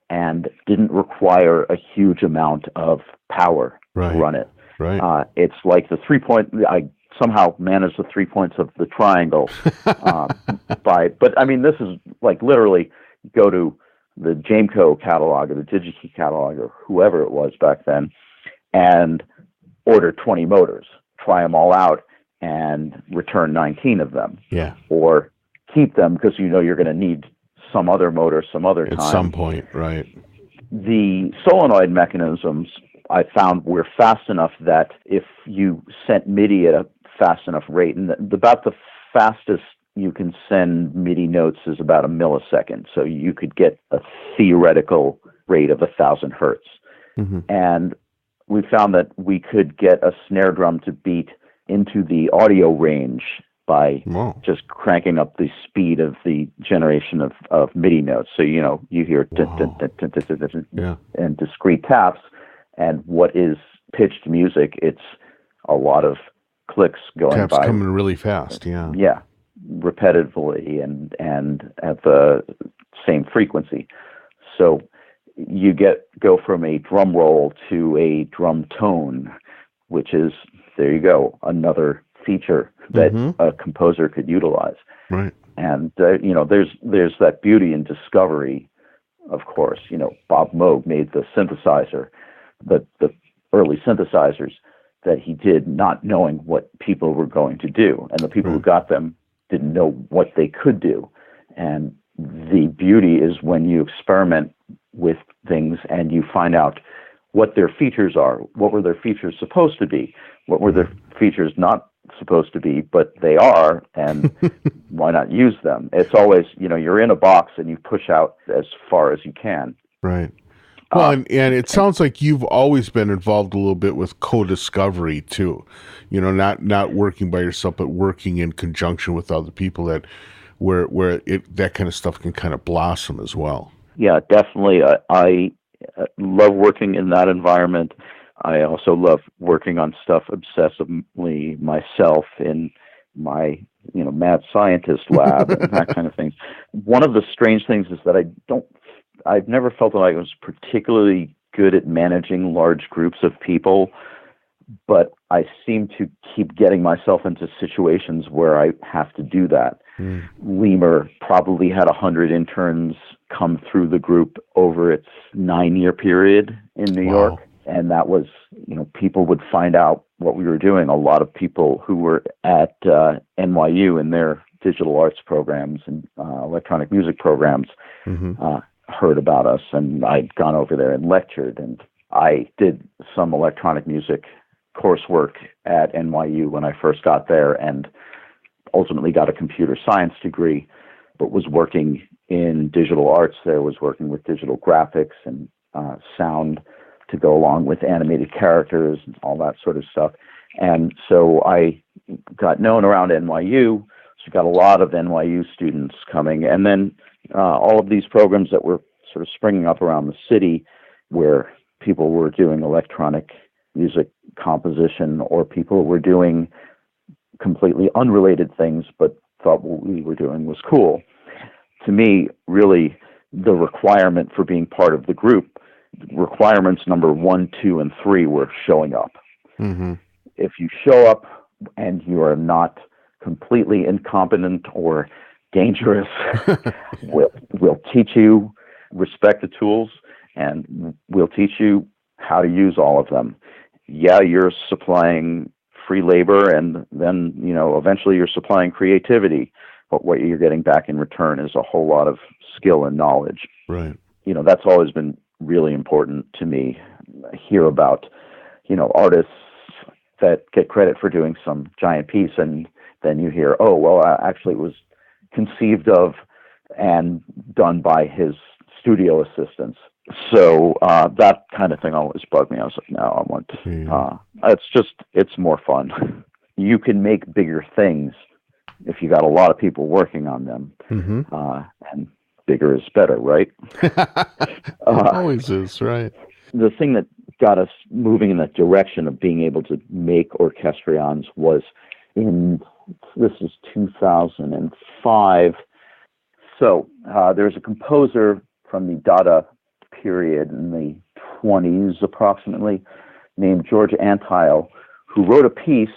and didn't require a huge amount of power to run it. Right. It's like the 3-point. I somehow managed the 3 points of the triangle. But I mean, this is like literally go to the Jameco catalog or the DigiKey catalog or whoever it was back then, and order 20 motors, try them all out, and return 19 of them. Yeah. Or keep them because you're going to need some other motor some other time. At some point, right. The solenoid mechanisms I found were fast enough that if you sent MIDI at a fast enough rate, and about the fastest you can send MIDI notes is about a millisecond, so you could get a theoretical rate of 1,000 hertz. And we found that we could get a snare drum to beat into the audio range by just cranking up the speed of the generation of MIDI notes. So, you hear and discrete taps, and what is pitched music, it's a lot of clicks going taps by. Coming really fast, yeah. Yeah, repetitively and at the same frequency. So you go from a drum roll to a drum tone, which is, there you go, another feature that a composer could utilize. Right. And there's that beauty in discovery. Of course, Bob Moog made the synthesizer, the early synthesizers that he did not knowing what people were going to do, and the people who got them didn't know what they could do. And the beauty is when you experiment with things and you find out what their features are, what were their features supposed to be, what were their features not supposed to be, but they are, and why not use them? It's always, you're in a box and you push out as far as you can. Right. Well, and it sounds like you've always been involved a little bit with co-discovery too. Not working by yourself, but working in conjunction with other people that that kind of stuff can kind of blossom as well. Yeah, definitely. I love working in that environment. I also love working on stuff obsessively myself in my, mad scientist lab and that kind of thing. One of the strange things is that I've never felt like I was particularly good at managing large groups of people, but I seem to keep getting myself into situations where I have to do that. Lemur probably had 100 interns come through the group over its 9-year period in New York. And that was, people would find out what we were doing. A lot of people who were at NYU in their digital arts programs and electronic music programs heard about us, and I'd gone over there and lectured, and I did some electronic music coursework at NYU when I first got there, and ultimately got a computer science degree, but was working in digital arts there, was working with digital graphics and sound to go along with animated characters and all that sort of stuff. And so I got known around NYU, so got a lot of NYU students coming, and then all of these programs that were sort of springing up around the city where people were doing electronic music composition, or people were doing completely unrelated things but thought what we were doing was cool. To me, really, the requirement for being part of the group, requirements number 1, 2, and 3 were showing up. If you show up and you are not completely incompetent or dangerous, we'll teach you, respect the tools, and we'll teach you how to use all of them. Yeah, you're supplying free labor, and then, eventually you're supplying creativity. but what you're getting back in return is a whole lot of skill and knowledge. Right. That's always been really important to me. I hear about, artists that get credit for doing some giant piece, and then you hear, oh, well, actually it was conceived of and done by his studio assistants. So that kind of thing always bugged me. I was like, no, I want it's more fun. You can make bigger things if you got a lot of people working on them. Mm-hmm. And bigger is better, right? Always is, right. The thing that got us moving in that direction of being able to make Orchestrions was this is 2005. So there's a composer from the Dada period in the 20s approximately named George Antile, who wrote a piece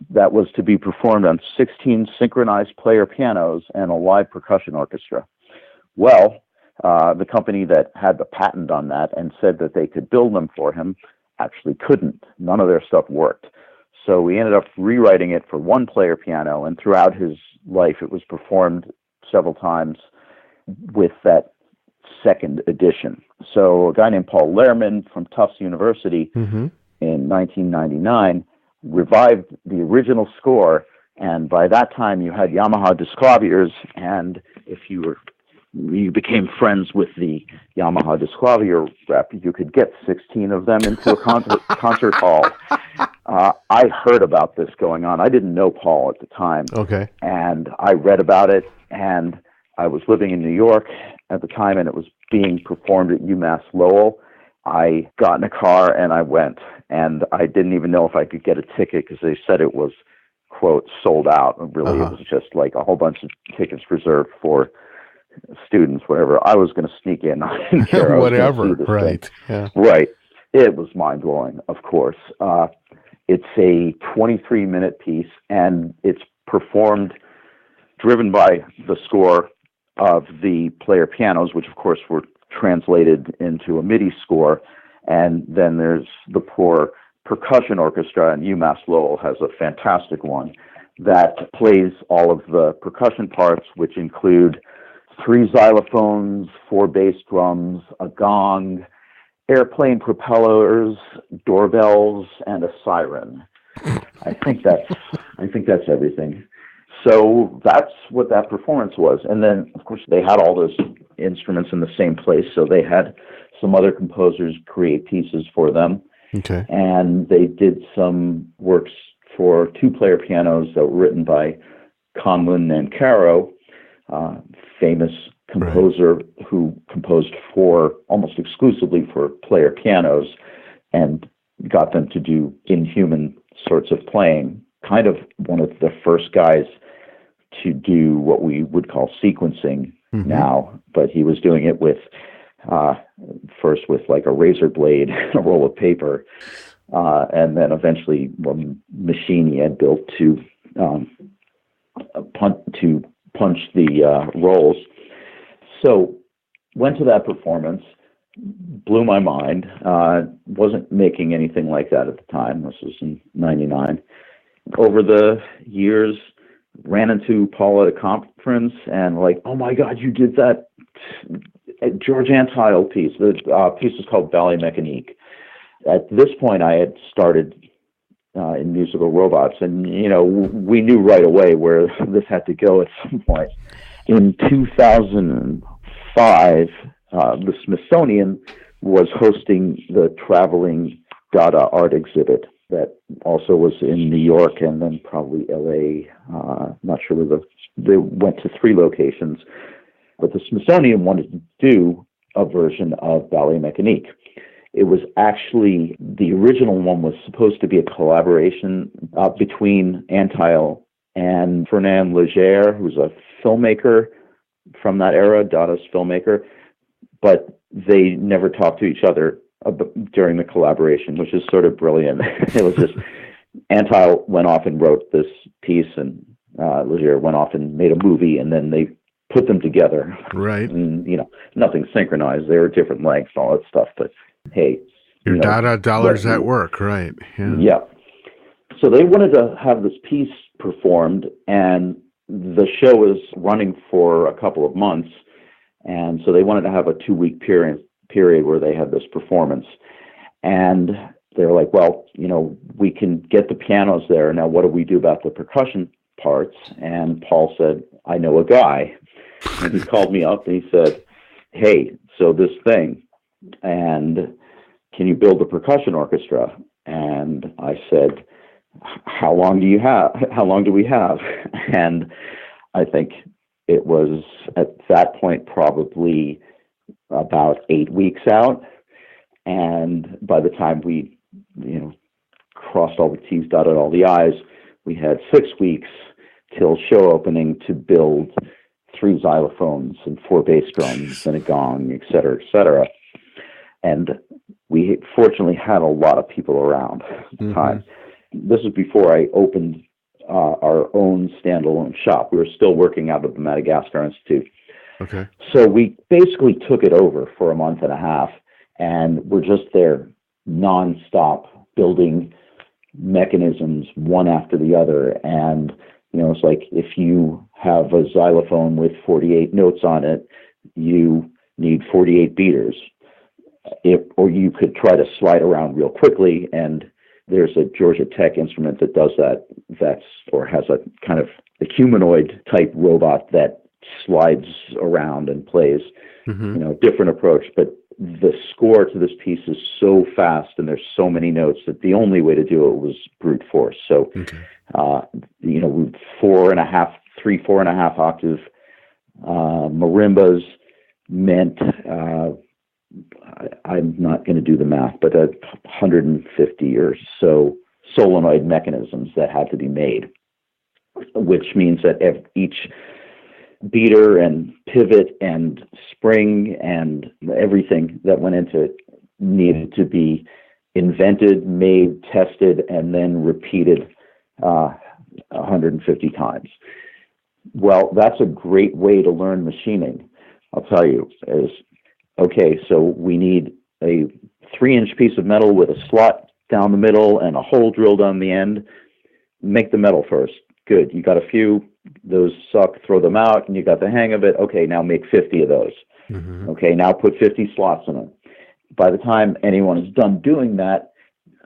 that was to be performed on 16 synchronized player pianos and a live percussion orchestra. Well, the company that had the patent on that and said that they could build them for him actually couldn't. None of their stuff worked. So we ended up rewriting it for one player piano, and throughout his life it was performed several times with that second edition. So a guy named Paul Lehrman from Tufts University in 1999 revived the original score, and by that time you had Yamaha disclaviers, and if you became friends with the Yamaha disclavier rep, you could get 16 of them into a concert hall. I heard about this going on. I didn't know Paul at the time. Okay. And I read about it, and I was living in New York at the time, and it was being performed at UMass Lowell. I got in a car and I went, and I didn't even know if I could get a ticket because they said it was, quote, sold out. Really, It was just like a whole bunch of tickets reserved for students, whatever. I was going to sneak in. I didn't care. Whatever, right. Yeah. Right. It was mind-blowing, of course. It's a 23-minute piece, and it's performed, driven by the score of the player pianos, which, of course, were translated into a MIDI score. And then there's the poor percussion orchestra, and UMass Lowell has a fantastic one that plays all of the percussion parts, which include 3 xylophones, 4 bass drums, a gong, airplane propellers, doorbells, and a siren. I think that's everything. So that's what that performance was. And then, of course, they had all those instruments in the same place, so they had some other composers create pieces for them. Okay. And they did some works for 2-player pianos that were written by Conlon and Caro, famous composer who composed almost exclusively for player pianos and got them to do inhuman sorts of playing. Kind of one of the first guys to do what we would call sequencing now, but he was doing it with first with like a razor blade and a roll of paper, and then eventually one machine he had built to punch the rolls. So went to that performance, blew my mind. Wasn't making anything like that at the time. This was in 99. Over the years, ran into Paul at a conference and like, oh my God, you did that George Antile piece. The piece is called Ballet Mécanique. At this point, I had started in musical robots, and we knew right away where this had to go at some point. In 2005, the Smithsonian was hosting the traveling Dada art exhibit that also was in New York and then probably LA. Not sure whether they went to 3 locations, but the Smithsonian wanted to do a version of Ballet Mécanique. It was actually, the original one was supposed to be a collaboration between Antile and Fernand Léger, who's a filmmaker from that era, Dada's filmmaker, but they never talked to each other during the collaboration, which is sort of brilliant. It was just, Antile went off and wrote this piece, and Léger went off and made a movie, and then they put them together. Right. And, nothing synchronized. They were different lengths, all that stuff, but hey. Your Dada dollars at work, right. Yeah. So they wanted to have this piece performed, and the show was running for a couple of months, and so they wanted to have a 2-week period where they had this performance. And they were like, well, we can get the pianos there. Now, what do we do about the percussion parts? And Paul said, I know a guy. And he called me up and he said, hey, so this thing, and can you build a percussion orchestra? And I said, how long do we have? And I think it was at that point probably about 8 weeks out. And by the time we, crossed all the T's, dotted all the I's, we had 6 weeks till show opening to build 3 xylophones and 4 bass drums and a gong, et cetera, et cetera. And we fortunately had a lot of people around at the time. This is before I opened our own standalone shop. We were still working out of the Madagascar Institute. Okay. So we basically took it over for a month and a half, and we're just there nonstop building mechanisms one after the other. And, it's like if you have a xylophone with 48 notes on it, you need 48 beaters. Or you could try to slide around real quickly, and there's a Georgia Tech instrument that does that, has a kind of a humanoid type robot that slides around and plays, different approach. But the score to this piece is so fast and there's so many notes that the only way to do it was brute force. So, 4.5 octave marimbas meant, I'm not going to do the math, but 150 or so solenoid mechanisms that had to be made, which means that each beater and pivot and spring and everything that went into it needed to be invented, made, tested, and then repeated 150 times. Well, that's a great way to learn machining, I'll tell you, is, okay, so we need a 3-inch piece of metal with a slot down the middle and a hole drilled on the end. Make the metal first. Good. You got a few. Those suck. Throw them out, and you got the hang of it. Okay, now make 50 of those. Okay, now put 50 slots in them. By the time anyone is done doing that,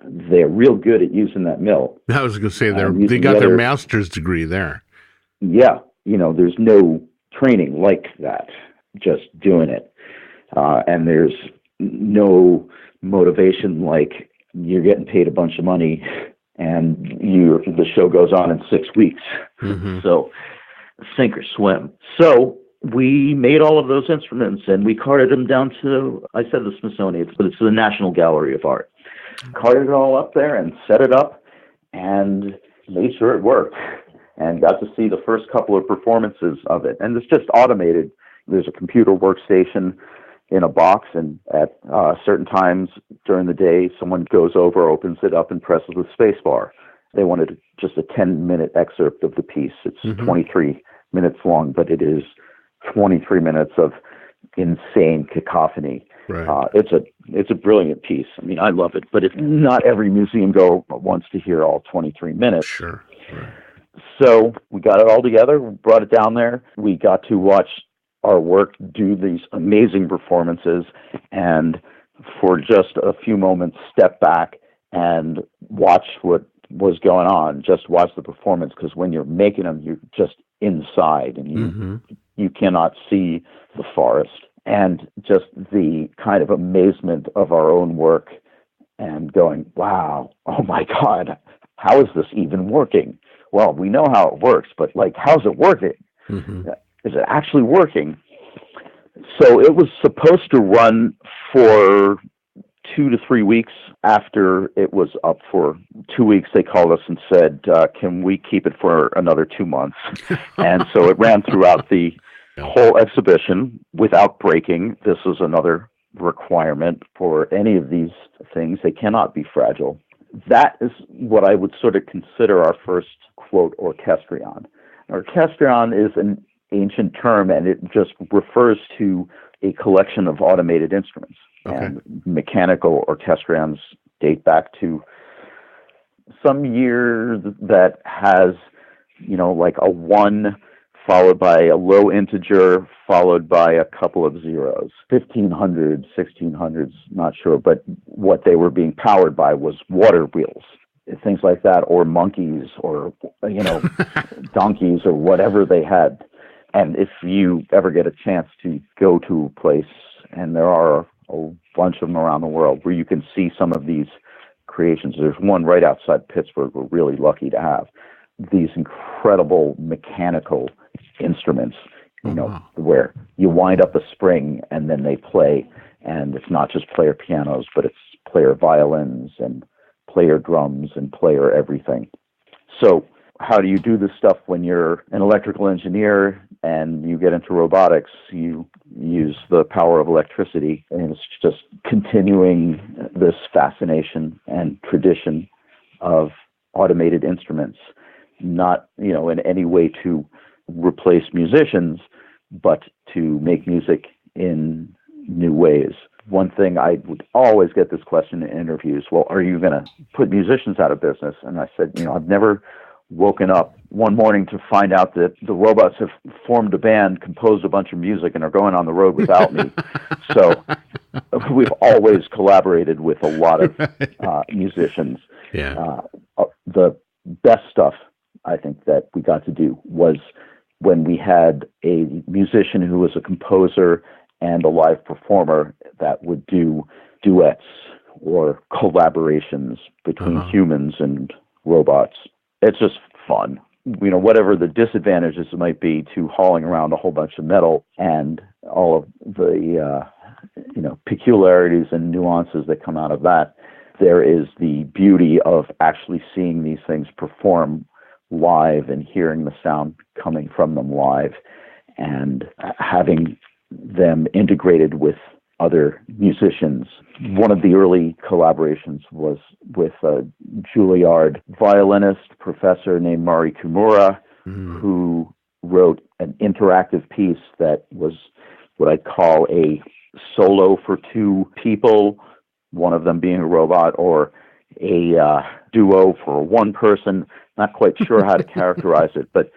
they're real good at using that mill. I was going to say they got their master's degree there. Yeah, there's no training like that. Just doing it. And there's no motivation like you're getting paid a bunch of money and the show goes on in 6 weeks. So sink or swim. So we made all of those instruments and we carted them down to, I said the Smithsonian, but it's the National Gallery of Art. Carted it all up there and set it up and made sure it worked and got to see the first couple of performances of it. And it's just automated. There's a computer workstation in a box, and at certain times during the day, someone goes over, opens it up, and presses the space bar. They wanted just a 10-minute excerpt of the piece. It's 23 minutes long, but it is 23 minutes of insane cacophony. Right. It's a brilliant piece. I mean, I love it, but not every museum goer wants to hear all 23 minutes. Sure. Right. So we got it all together, brought it down there. We got to watch our work do these amazing performances, and for just a few moments step back and watch what was going on, just watch the performance, because when you're making them, you're just inside and you cannot see the forest, and just the kind of amazement of our own work and going, wow, oh my God, how is this even working? Well, we know how it works, but how's it working? Is it actually working? So it was supposed to run for 2 to 3 weeks. After it was up for 2 weeks, they called us and said, can we keep it for another 2 months? And so it ran throughout the whole exhibition without breaking. This is another requirement for any of these things. They cannot be fragile. That is what I would sort of consider our first, quote, orchestrion. Orchestrion is an ancient term, and it just refers to a collection of automated instruments. Okay. And mechanical orchestrions date back to some year that has, a 1 followed by a low integer, followed by a couple of zeros. 1500s, 1600s, not sure, but what they were being powered by was water wheels, things like that, or monkeys, or, donkeys, or whatever they had. And if you ever get a chance to go to a place, and there are a bunch of them around the world, where you can see some of these creations. There's one right outside Pittsburgh we're really lucky to have. These incredible mechanical instruments, where you wind up a spring and then they play, and it's not just player pianos, but it's player violins and player drums and player everything. So how do you do this stuff when you're an electrical engineer and you get into robotics? You use the power of electricity, and it's just continuing this fascination and tradition of automated instruments, not, in any way to replace musicians, but to make music in new ways. One thing I would always get this question in interviews, well, are you going to put musicians out of business? And I said, I've never woken up one morning to find out that the robots have formed a band, composed a bunch of music, and are going on the road without me. So we've always collaborated with a lot of musicians. Yeah. The best stuff I think that we got to do was when we had a musician who was a composer and a live performer that would do duets or collaborations between humans and robots. It's just fun. Whatever the disadvantages might be to hauling around a whole bunch of metal and all of the, peculiarities and nuances that come out of that, there is the beauty of actually seeing these things perform live and hearing the sound coming from them live and having them integrated with other musicians. One of the early collaborations was with a Juilliard violinist professor named Mari Kimura, who wrote an interactive piece that was what I'd call a solo for two people, one of them being a robot, or a duo for one person. Not quite sure how to characterize it, but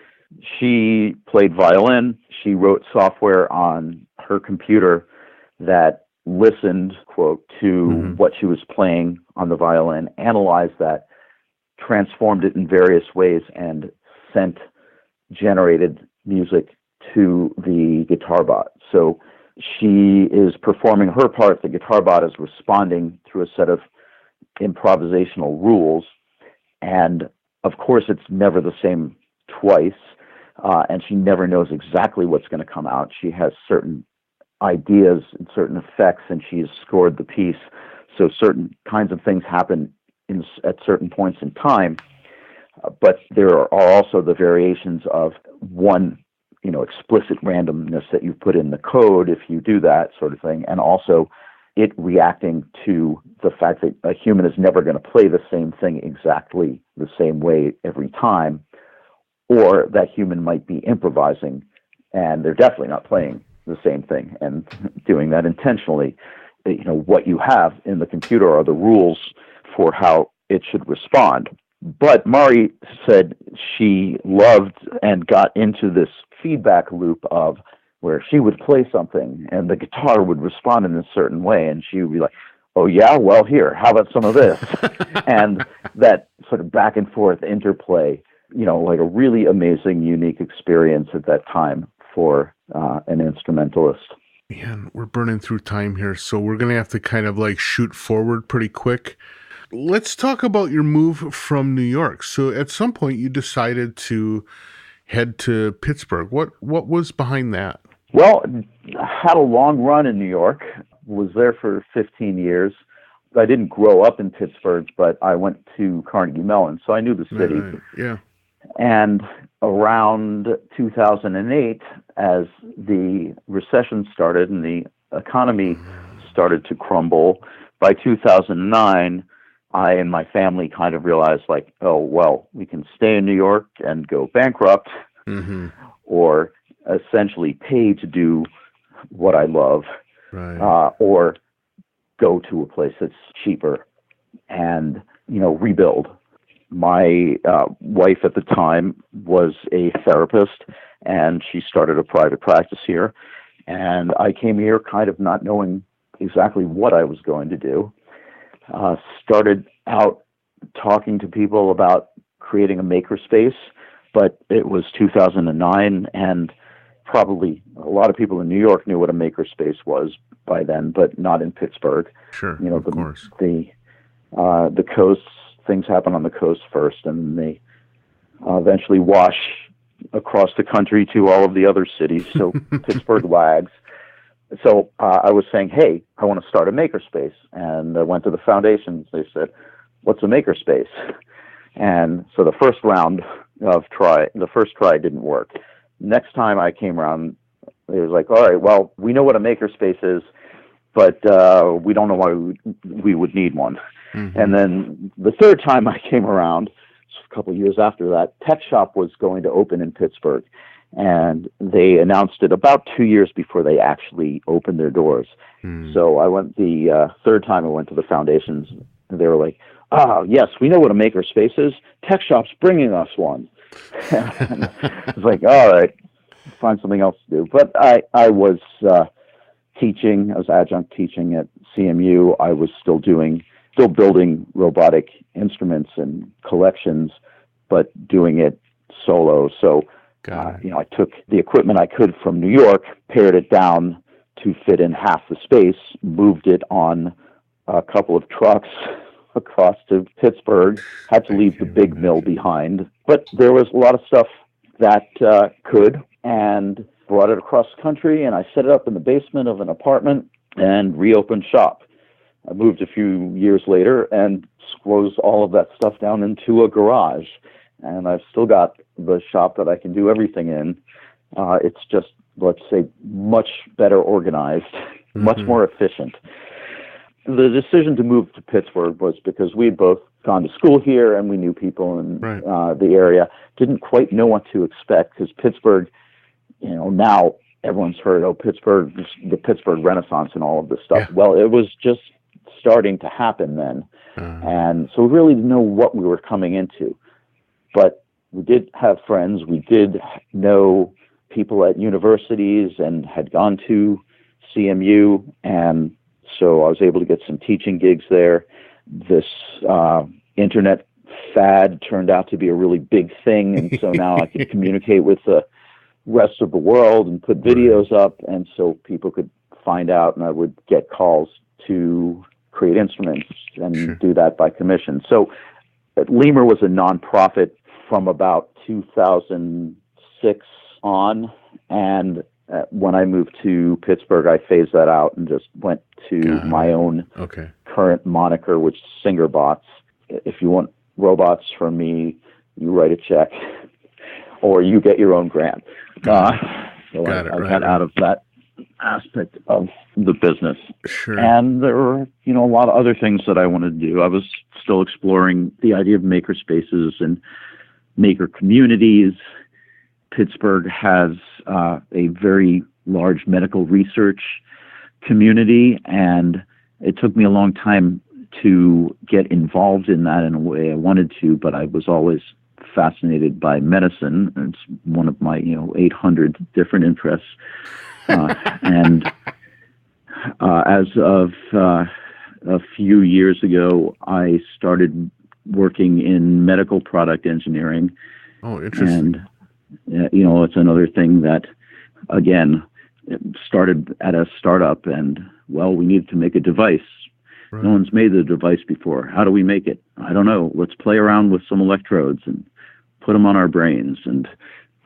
she played violin. She wrote software on her computer that listened, quote, to what she was playing on the violin, analyzed that, transformed it in various ways, and generated music to the guitar bot. So she is performing her part. The guitar bot is responding through a set of improvisational rules. And of course, it's never the same twice. And she never knows exactly what's going to come out. She has certain ideas and certain effects, and she's scored the piece. So certain kinds of things happen at certain points in time. But there are also the variations of one, explicit randomness that you put in the code if you do that sort of thing, and also it reacting to the fact that a human is never going to play the same thing exactly the same way every time, or that human might be improvising and they're definitely not playing the same thing and doing that intentionally. What you have in the computer are the rules for how it should respond. But Mari said she loved and got into this feedback loop of where she would play something and the guitar would respond in a certain way, and she would be like, oh yeah, well here, how about some of this? And that sort of back and forth interplay, like a really amazing, unique experience at that time for an instrumentalist. Man, we're burning through time here, so we're going to have to kind of shoot forward pretty quick. Let's talk about your move from New York. So at some point you decided to head to Pittsburgh. What was behind that? Well, I had a long run in New York, was there for 15 years. I didn't grow up in Pittsburgh, but I went to Carnegie Mellon, so I knew the city. Right. Yeah. And around 2008, as the recession started and the economy started to crumble, by 2009, I and my family kind of realized, oh, well, we can stay in New York and go bankrupt, or essentially pay to do what I love, right. Or go to a place that's cheaper and, rebuild. My wife at the time was a therapist, and she started a private practice here. And I came here kind of not knowing exactly what I was going to do. Started out talking to people about creating a makerspace, but it was 2009, and probably a lot of people in New York knew what a makerspace was by then, but not in Pittsburgh. Sure, you know, of course. The coasts, things happen on the coast first, and they eventually wash across the country to all of the other cities. So Pittsburgh lags. So I was saying, hey, I want to start a makerspace. And I went to the foundations. They said, what's a makerspace? And so the first try didn't work. Next time I came around, it was like, all right, well, we know what a makerspace is, but we don't know why we would need one. Mm-hmm. And then the third time I came around, a couple of years after that, Tech Shop was going to open in Pittsburgh. And they announced it about 2 years before they actually opened their doors. So I went the third time I went to the foundations, and they were like, yes, we know what a makerspace is. Tech Shop's bringing us one. I was like, all right, find something else to do. But I was teaching. I was adjunct teaching at CMU. I was still building robotic instruments and collections, but doing it solo. So, I took the equipment I could from New York, pared it down to fit in half the space, moved it on a couple of trucks across to Pittsburgh, had to leave the big mill behind. But there was a lot of stuff that could, and brought it across the country, and I set it up in the basement of an apartment and reopened shop. I moved a few years later and squoze all of that stuff down into a garage. And I've still got the shop that I can do everything in. It's just, let's say, much better organized, much more efficient. The decision to move to Pittsburgh was because we had both gone to school here and we knew people in the area. Didn't quite know what to expect because Pittsburgh, now everyone's heard, Pittsburgh, the Pittsburgh Renaissance and all of this stuff. Yeah. Well, it was just starting to happen then. And so we really didn't know what we were coming into. But we did have friends. We did know people at universities and had gone to CMU. And so I was able to get some teaching gigs there. This internet fad turned out to be a really big thing. And so now I could communicate with the rest of the world and put videos up. And so people could find out, and I would get calls to create instruments and do that by commission. So Lemur was a nonprofit from about 2006 on, and when I moved to Pittsburgh, I phased that out and just went to my own current moniker, which is SingerBots. If you want robots from me, you write a check, or you get your own grant. So I got out of that aspect of the business. And there were, a lot of other things that I wanted to do. I was still exploring the idea of maker spaces and maker communities. Pittsburgh has a very large medical research community, and it took me a long time to get involved in that in a way I wanted to, but I was always fascinated by medicine. It's one of my 800 different interests. And as of a few years ago, I started working in medical product engineering. Oh, interesting. And, it's another thing that, again, started at a startup, and, we needed to make a device. Right. No one's made the device before. How do we make it? I don't know. Let's play around with some electrodes and put them on our brains and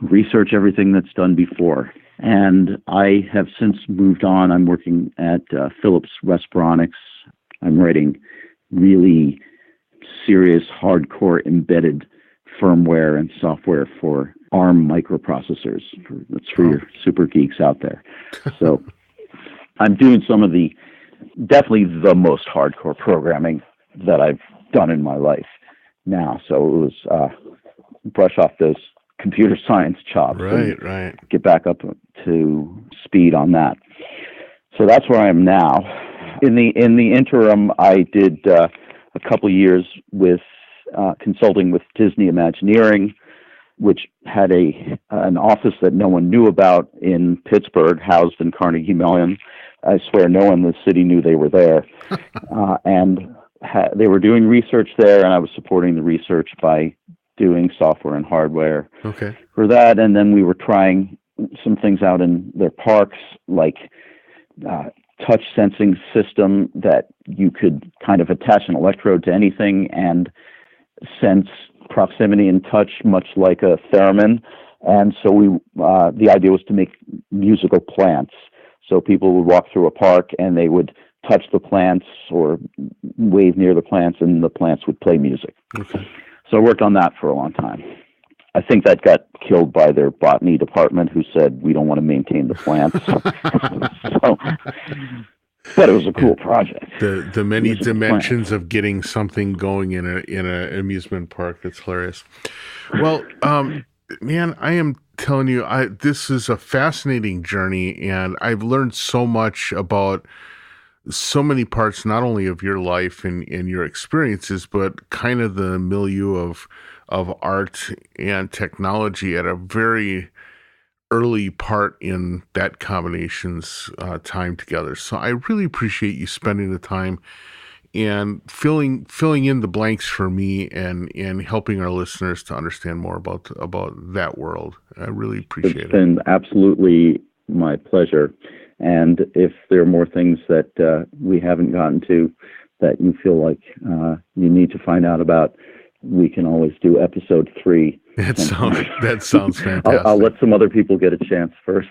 research everything that's done before. And I have since moved on. I'm working at Philips Respironics. I'm writing really serious, hardcore embedded firmware and software for ARM microprocessors. That's for your super geeks out there. So I'm doing definitely the most hardcore programming that I've done in my life now. So it was brush off those computer science chops. Right. Get back up to speed on that. So that's where I am now. In the interim, I did a couple of years with consulting with Disney Imagineering, which had an office that no one knew about in Pittsburgh, housed in Carnegie Mellon. I swear no one in the city knew they were there. And they were doing research there, and I was supporting the research by doing software and hardware for that. And then we were trying some things out in their parks, like touch sensing system that you could kind of attach an electrode to anything and sense proximity and touch, much like a theremin. And so the idea was to make musical plants. So people would walk through a park and they would touch the plants or wave near the plants, and the plants would play music. So I worked on that for a long time. I think that got killed by their botany department, who said, we don't want to maintain the plants. But it was a cool project. The many dimensions of getting something going in an amusement park. That's hilarious. Well, man, I am telling you, this is a fascinating journey, and I've learned so much about so many parts, not only of your life and your experiences, but kind of the milieu of art and technology at a very early part in that combination's time together. So I really appreciate you spending the time and filling in the blanks for me and helping our listeners to understand more about that world. I really appreciate it. It's been absolutely my pleasure. And if there are more things that we haven't gotten to that you feel like you need to find out about, we can always do episode 3. That sounds fantastic. I'll let some other people get a chance first.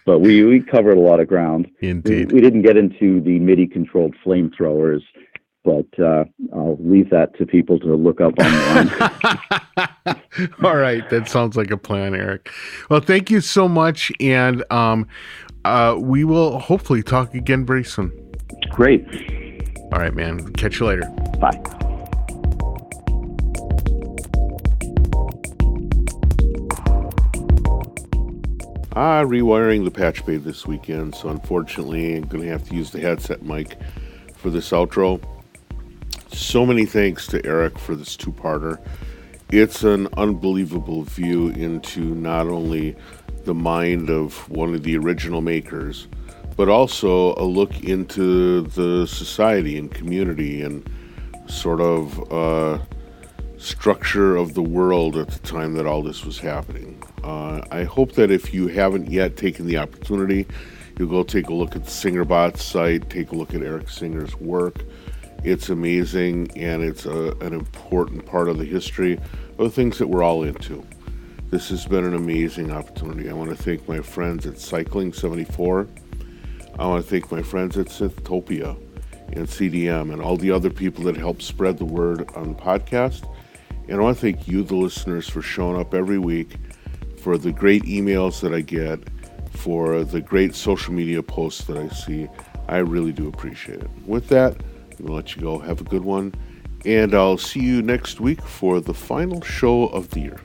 But we covered a lot of ground. Indeed. We didn't get into the MIDI-controlled flamethrowers, but I'll leave that to people to look up online. All right. That sounds like a plan, Eric. Well, thank you so much. And we will hopefully talk again very soon. Great. All right, man. Catch you later. Bye. Rewiring the patch bay this weekend, so unfortunately I'm going to have to use the headset mic for this outro. So many thanks to Eric for this 2-parter. It's an unbelievable view into not only the mind of one of the original makers, but also a look into the society and community and sort of structure of the world at the time that all this was happening. I hope that if you haven't yet taken the opportunity, you'll go take a look at the SingerBot site, take a look at Eric Singer's work. It's amazing, and it's an important part of the history of the things that we're all into. This has been an amazing opportunity. I want to thank my friends at Cycling 74. I want to thank my friends at Synthtopia and CDM and all the other people that help spread the word on the podcast. And I want to thank you, the listeners, for showing up every week, for the great emails that I get, for the great social media posts that I see. I really do appreciate it. With that, I'm going to let you go. Have a good one. And I'll see you next week for the final show of the year.